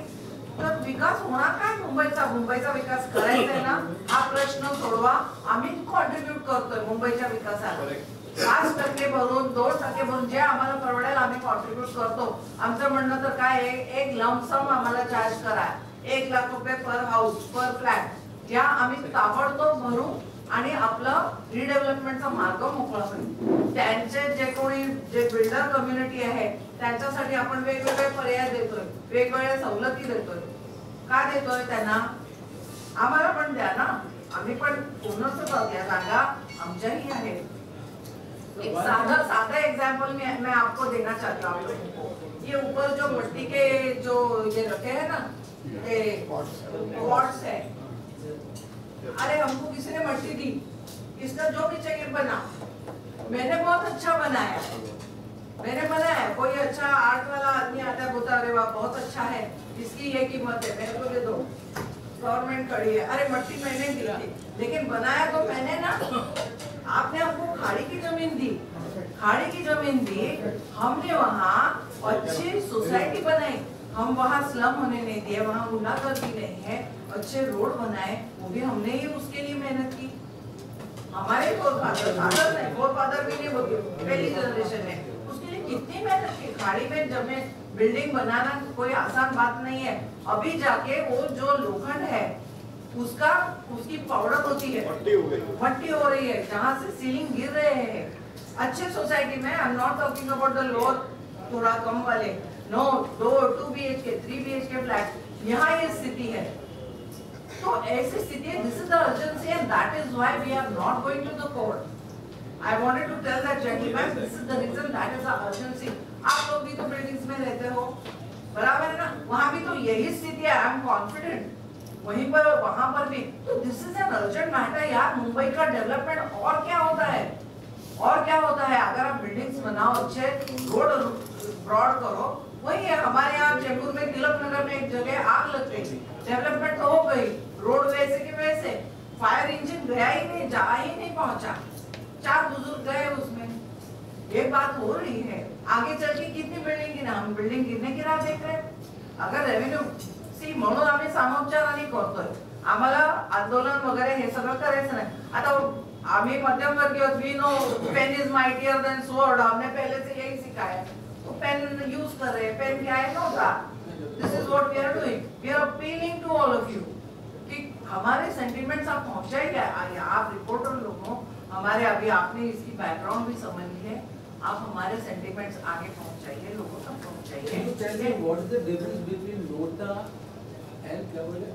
तर विकास होणार काय मुंबईचा विकास करायचा आहे ना, हा प्रश्न सोडवा. आम्ही कॉन्ट्रीब्युट करतोय मुंबईच्या विकासाला, 5% भरून 2% भरून जे आम्हाला परवडेल आम्ही कॉन्ट्रीब्युट करतो. आमचं म्हणणं तर काय आहे, एक लंपसम आम्हाला चार्ज करा, 1 लाख रुपये पर हाऊस पर फ्लॅट, ज्या आम्ही ताबडतोब भरू आणि आपलं रिडेव्हलपमेंटचा मार्ग मोकळा करू. त्यांचे जे कोणी जे बिल्डर कम्युनिटी आहे त्यांच्यासाठी आपण वेगवेगळे पर्याय देतोय, वेगवेगळ्या सवलती देतोय. का देतोय त्यांना, आम्हाला पण द्या ना, आम्ही पण पूर्णच जागा आमच्याही आहेत. एक सादा एग्जाम्पल मैं आपको देना चाहता हूँ. ये ऊपर जो मिट्टी के जो ये रखे हैं ना, ये पॉट्स है, अरे हमको किसी ने मिट्टी दी, इसका जो भी चाहिए बना, मैंने बहुत अच्छा बनाया, मैंने बनाया. कोई अच्छा आर्ट वाला आदमी आता है, बोलता अरे वाह बहुत अच्छा है, इसकी ये कीमत है, मेरे को दे दो, गवर्नमेंट खड़ी है. अरे मिट्टी मैंने दी थी, लेकिन बनाया तो मैंने ना. आपने हमको खाड़ी की जमीन दी, खाड़ी की जमीन दी, हमने वहाँ अच्छी सोसाइटी बनाई, हम वहाँ स्लम होने नहीं दिए, वहाँ गुंडागर्दी नहीं है, अच्छे रोड बनाए, वो भी हमने ही उसके लिए मेहनत की. हमारे फोरफादर भी नहीं होती, पहली जनरेशन है, उसके लिए कितनी मेहनत की. खाड़ी में जमीन बिल्डिंग बनाना कोई आसान बात नहीं है. अभी जाके वो जो लोखंड है उसकी पाउडर होती है, मट्टी हो रही है, जहाँ से सीलिंग गिर रहे हैं. अच्छे सोसाइटी में, I am not talking about the lower थोड़ा कम वाले, नो 2 BHK 3 BHK फ्लैट, यहाँ ये स्थिति है. तो ऐसी स्थिति है, this is the urgency and that is why we are not going to the court. I wanted to tell that gentleman, this is the reason, that is the urgency. आप लोग भी तो बिल्डिंग्स में रहते हो, बराबर है ना, वहाँ भी तो यही स्थिति है. आई एम कॉन्फिडेंट वहीं पर वहाँ पर भी. तो this is an urgent matter यार. मुंबई का डेवलपमेंट और क्या होता है, और क्या होता है, अगर आप बिल्डिंग्स बनाओ, अच्छे रोड ब्रॉड करो. वही है हमारे यहाँ चेंबूर में, तिलक नगर में एक जगह आग लग गई, डेवलपमेंट तो हो गई, रोड वैसे के वैसे, फायर इंजन गया ही नहीं, जा ही नहीं पहुंचा, 4 बुजुर्ग गए उसमें. ये बात हो रही है. आगे चल के कितनी बिल्डिंग गिरा, हम बिल्डिंग गिरने की राह देख रहे. अगर रेव्हेन्यू म्हणून आम्ही सामोपचाराने करतोय, आम्हाला आंदोलन वगैरे हे सगळं करायचं नाही. आता आम्ही मध्यमवर्गीय, we know pen is mightier than sword, हमने पहले से यही सीखा है. तो पेन यूज कर रहे हैं, पेन क्या है NOTA. This is what we are doing. We are appealing to all of you कि हमारे सेंटिमेंट्स आप पहुंचाइए. आप रिपोर्टर लोग हो, हमारे अभी आपने इसकी बैकग्राउंड भी समझ ली है, आप हमारे सेंटिमेंट्स आगे पहुंचाइए, लोगों तक पहुंचाइए. What is the difference between NOTA and क्या बोले,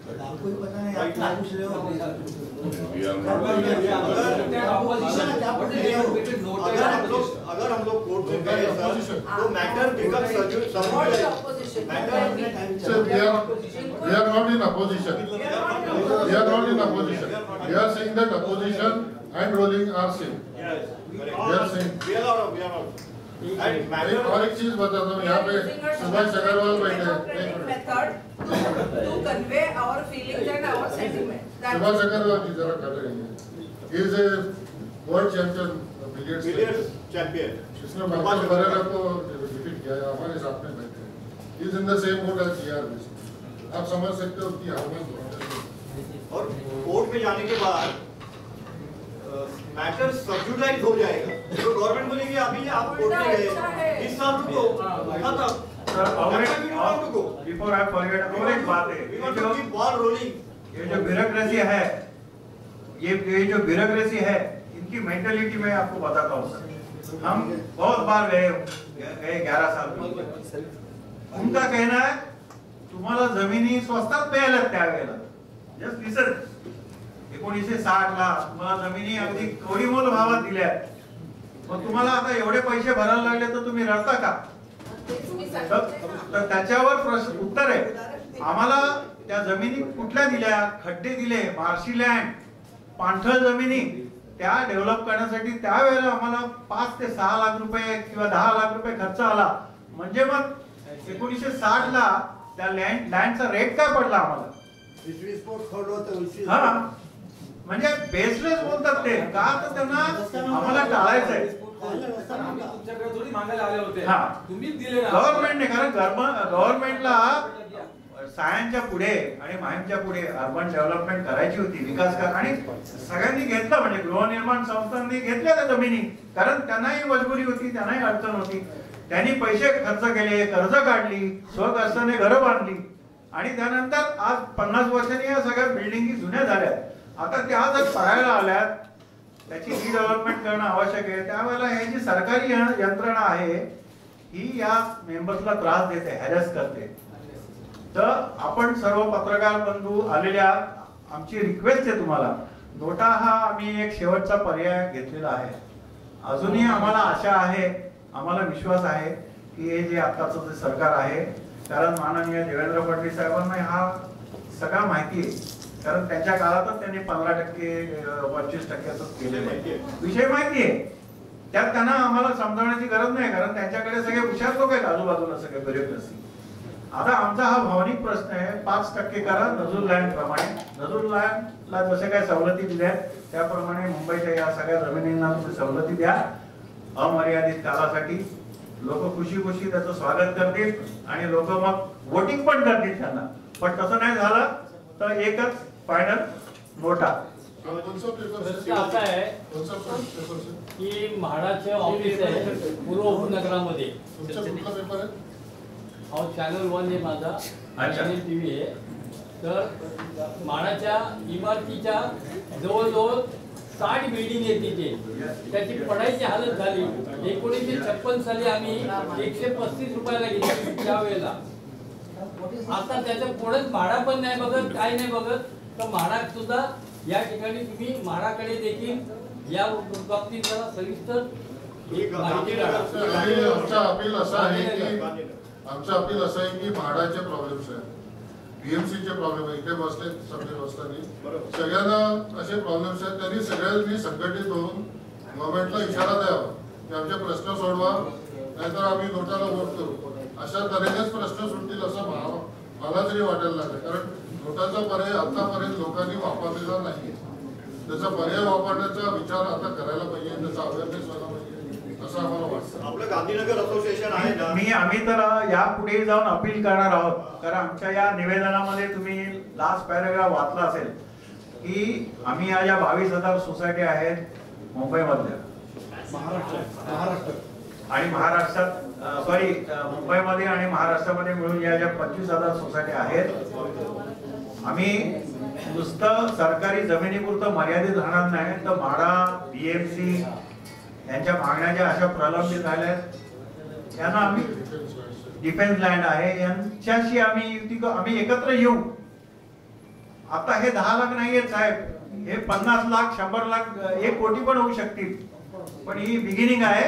आपको ही पता है, आप क्या पूछ रहे हो. अगर हम लोग कोर्ट में गए सर, तो matter becomes Sir, we are not in opposition. We are not in opposition. We are saying that opposition and rolling are same. Yes, we are saying. We are not. और एक चीज बताता हूँ, यहाँ पे सुभाष अग्रवाल बैठे method to convey our feelings and our sentiments. Subhash Agarwal की जरा कर रही है. He is a world champion billiards champion. इसने माइकल बरेरा को डिफीट किया है, हमारे साथ में बैठे. He is in the same boat as GR. आप समझ सकते हो कि हालत. और कोर्ट में जाने के बाद मैटर सब्जुडाइज हो जाएगा। तो गवर्नमेंट बोलेगी अभी आप कोर्ट में गए 20 साल रुको, खत्म। बिफोर आई फॉरगेट, और एक बात है, ये जो ब्यूरोक्रेसी है, ये जो ब्यूरोक्रेसी है, इनकी मेंटालिटी मैं आपको बताता हूँ। हम बहुत बार गए 11 साल पहले, उनका कहना है तुम्हाला जमिनी स्वस्तात मिळाल्या त्यावेळेला, जस्ट लिसन, 1960 ला तुम्हाला जमिनी अगदी कोडीमोल भावात दिल्या, मग तुम्हाला आता एवढे पैसे भरायला लागले तर तुम्ही रडता का? तर त्याच्यावर प्रश्न उत्तर आहे, आम्हाला त्या जमिनी कुठल्या दिल्या? खड्डे दिले, मार्शी लँड, पाणथळ जमिनी, त्या डेव्हलप करण्यासाठी त्यावेळेला आम्हाला 5 ते 6 लाख रुपये किंवा 10 लाख रुपये खर्च आला. म्हणजे मग 1960 ला त्या लँडचा रेट काय पडला आम्हाला? हा, म्हणजे बेसलेस बोलतात ते का, तर त्यांना आम्हाला टाळायचंय. गव्हर्नमेंटने, कारण गव्हर्नमेंटला सायन्सच्या पुढे आणि माहिमच्या पुढे अर्बन डेव्हलपमेंट करायची होती, विकास कर, आणि सगळ्यांनी घेतलं, म्हणजे गृहनिर्माण संस्थांनी घेतल्या त्या जमिनी, कारण त्यांनाही मजबुरी होती, त्यांनाही अडचण होती. त्यांनी पैसे खर्च केले, कर्ज काढली, स्वखर्चाने घरं बांधली, आणि त्यानंतर आज 50 वर्षांनी या सगळ्या बिल्डिंगी जुन्या झाल्या. आता त्या जर पडायला आल्यात, त्याची रिडेव्हलपमेंट करणं आवश्यक आहे. त्यावेळेला हे जी सरकारी यंत्रणा आहे ही या मेंबर्सला त्रास देते, हॅरेस करते. तर आपण सर्व पत्रकार बंधू आलेल्या, आमची रिक्वेस्ट आहे तुम्हाला, नोटा हा आम्ही एक शेवटचा पर्याय घेतलेला आहे. अजूनही आम्हाला आशा आहे, आम्हाला विश्वास आहे की हे जे आताचं जे सरकार आहे, कारण माननीय देवेंद्र फडणवीस साहेबांना हा सगळा माहिती आहे, कारण त्यांच्या काळातच त्यांनी 15% 25% केलेलं आहे, विषय माहिती आहे. त्यात त्यांना आम्हाला समजावण्याची गरज नाही, कारण त्यांच्याकडे सगळे हुशार लोक आहेत आजूबाजूला, सगळे ब्युरोक्रेसी. आता आमचा हा भावनिक प्रश्न आहे, 5% करा नजूर लँड प्रमाणे. नजूर लँडला जसे काही सवलती दिल्या त्याप्रमाणे मुंबईच्या या सगळ्या जमिनींना तुम्ही सवलती द्या अमर्यादित कालासाठी. लोक खुशी खुशी त्याचं स्वागत करतील आणि लोक मग वोटिंग पण करतील त्यांना. पण तसं नाही झालं तर एकच फायनल नोटा. असं आहे की म्हाडाचे ऑफिस आहे पूर्व उपनगरामध्ये, चॅनल 1 आहे माझा, चॅनल TV आहे. तर म्हाडाच्या इमारतीच्या जवळजवळ 60 बिल्डिंग आहे तिथे, त्याची पडायची हालत झाली. 1956 साली आम्ही 135 रुपयाला घेतली त्यावेळेला. आता त्याच्या पुढेच म्हाडा पण नाही बघत, काय नाही बघत. तर म्हाडा सुद्धा या ठिकाणी तुम्ही म्हाडाकडे देखील या बाबतीत जरा सविस्तर आमचं अपील असं आहे की म्हाडाचे प्रॉब्लेम्स आहेत, BMCचे प्रॉब्लेम आहे, इथे बसले सगळे बसताना सगळ्यांना असे प्रॉब्लेम्स आहेत. त्यांनी सगळ्यांनी संघटित होऊन गव्हर्नमेंटला इशारा द्यावा की आमचे प्रश्न सोडवा, नाहीतर आम्ही नोटाला वोट करू. अशा तऱ्हेनेच प्रश्न सुटतील असं मला तरी वाटायला लागलं. कारण नोटाचा पर्याय आतापर्यंत लोकांनी वापरलेला नाही, त्याचा पर्याय वापरण्याचा विचार आता करायला पाहिजे, त्याचा अवेअरनेस व्हायला पाहिजे असं आम्हाला वाटतं. आपलं गांधीनगर असोसिएशन आहे ना, आम्ही तर यापुढे जाऊन अपील करणार आहोत. कारण आमच्या या निवेदनामध्ये तुम्ही लास्ट पॅराग्राफ वाचला असेल की आम्ही या 22,000 सोसायटी आहेत मुंबईमधल्या, आणि महाराष्ट्रात मुंबईमध्ये आणि महाराष्ट्रामध्ये मिळून या ज्या 25,000 सोसायटी आहेत, आम्ही नुसतं सरकारी जमिनीपुरतं मर्यादित राहणार नाही. तर म्हाडा, BMC यांच्या मागण्या ज्या अशा प्रलंबित झाल्या त्यांना आम्ही, डिफेन्स लँड आहे यांच्याशी आम्ही एकत्र येऊ. आता हे 10 लाख नाहीये साहेब, हे 50 लाख 100 लाख 1 कोटी पण होऊ शकतील, पण ही बिगिनिंग आहे.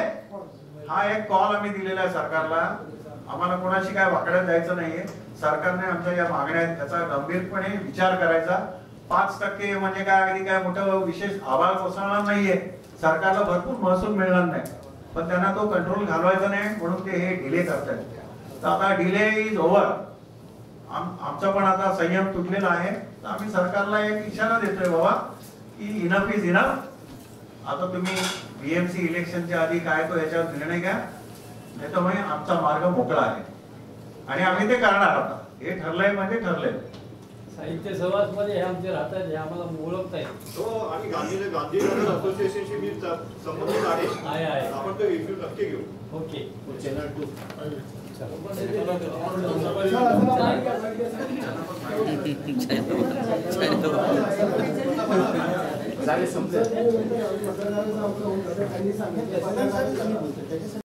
हा एक कॉल आम्ही दिलेला आहे सरकारला. आम्हाला कोणाशी काय वाकड्यात जायचं नाहीये. सरकारने आमच्या या मागण्या आहेत त्याचा गंभीरपणे विचार करायचा. 5% म्हणजे काय अगदी काय मोठं विशेष आभार कोसळणार नाहीये. सरकारला भरपूर महसूल मिळणार नाही, पण त्यांना तो कंट्रोल घालवायचा नाही म्हणून ते हे डिले करतात. तर आता डिले इज ओव्हर. आमचा पण आता संयम तुटलेला आहे. तर आम्ही सरकारला एक इशारा देतोय बाबा की इनफ इज इनफ. आता तुम्ही BMC इलेक्शनच्या आधी काय तो याच्यावर निर्णय घ्या, नाही तर मग आमचा मार्ग मोकळा आहे आणि आम्ही ते करणार. आता हे ठरलंय म्हणजे ठरलंय. साहित्य सहवासमध्ये हे आमचे राहतात, हे आम्हाला ओळखता येईल. तो आणि गांधीनगर असोसिएशनशी मी संबंधित आहे. आपण तो इश्यू नक्की घेऊ. ओके. झाले संपले.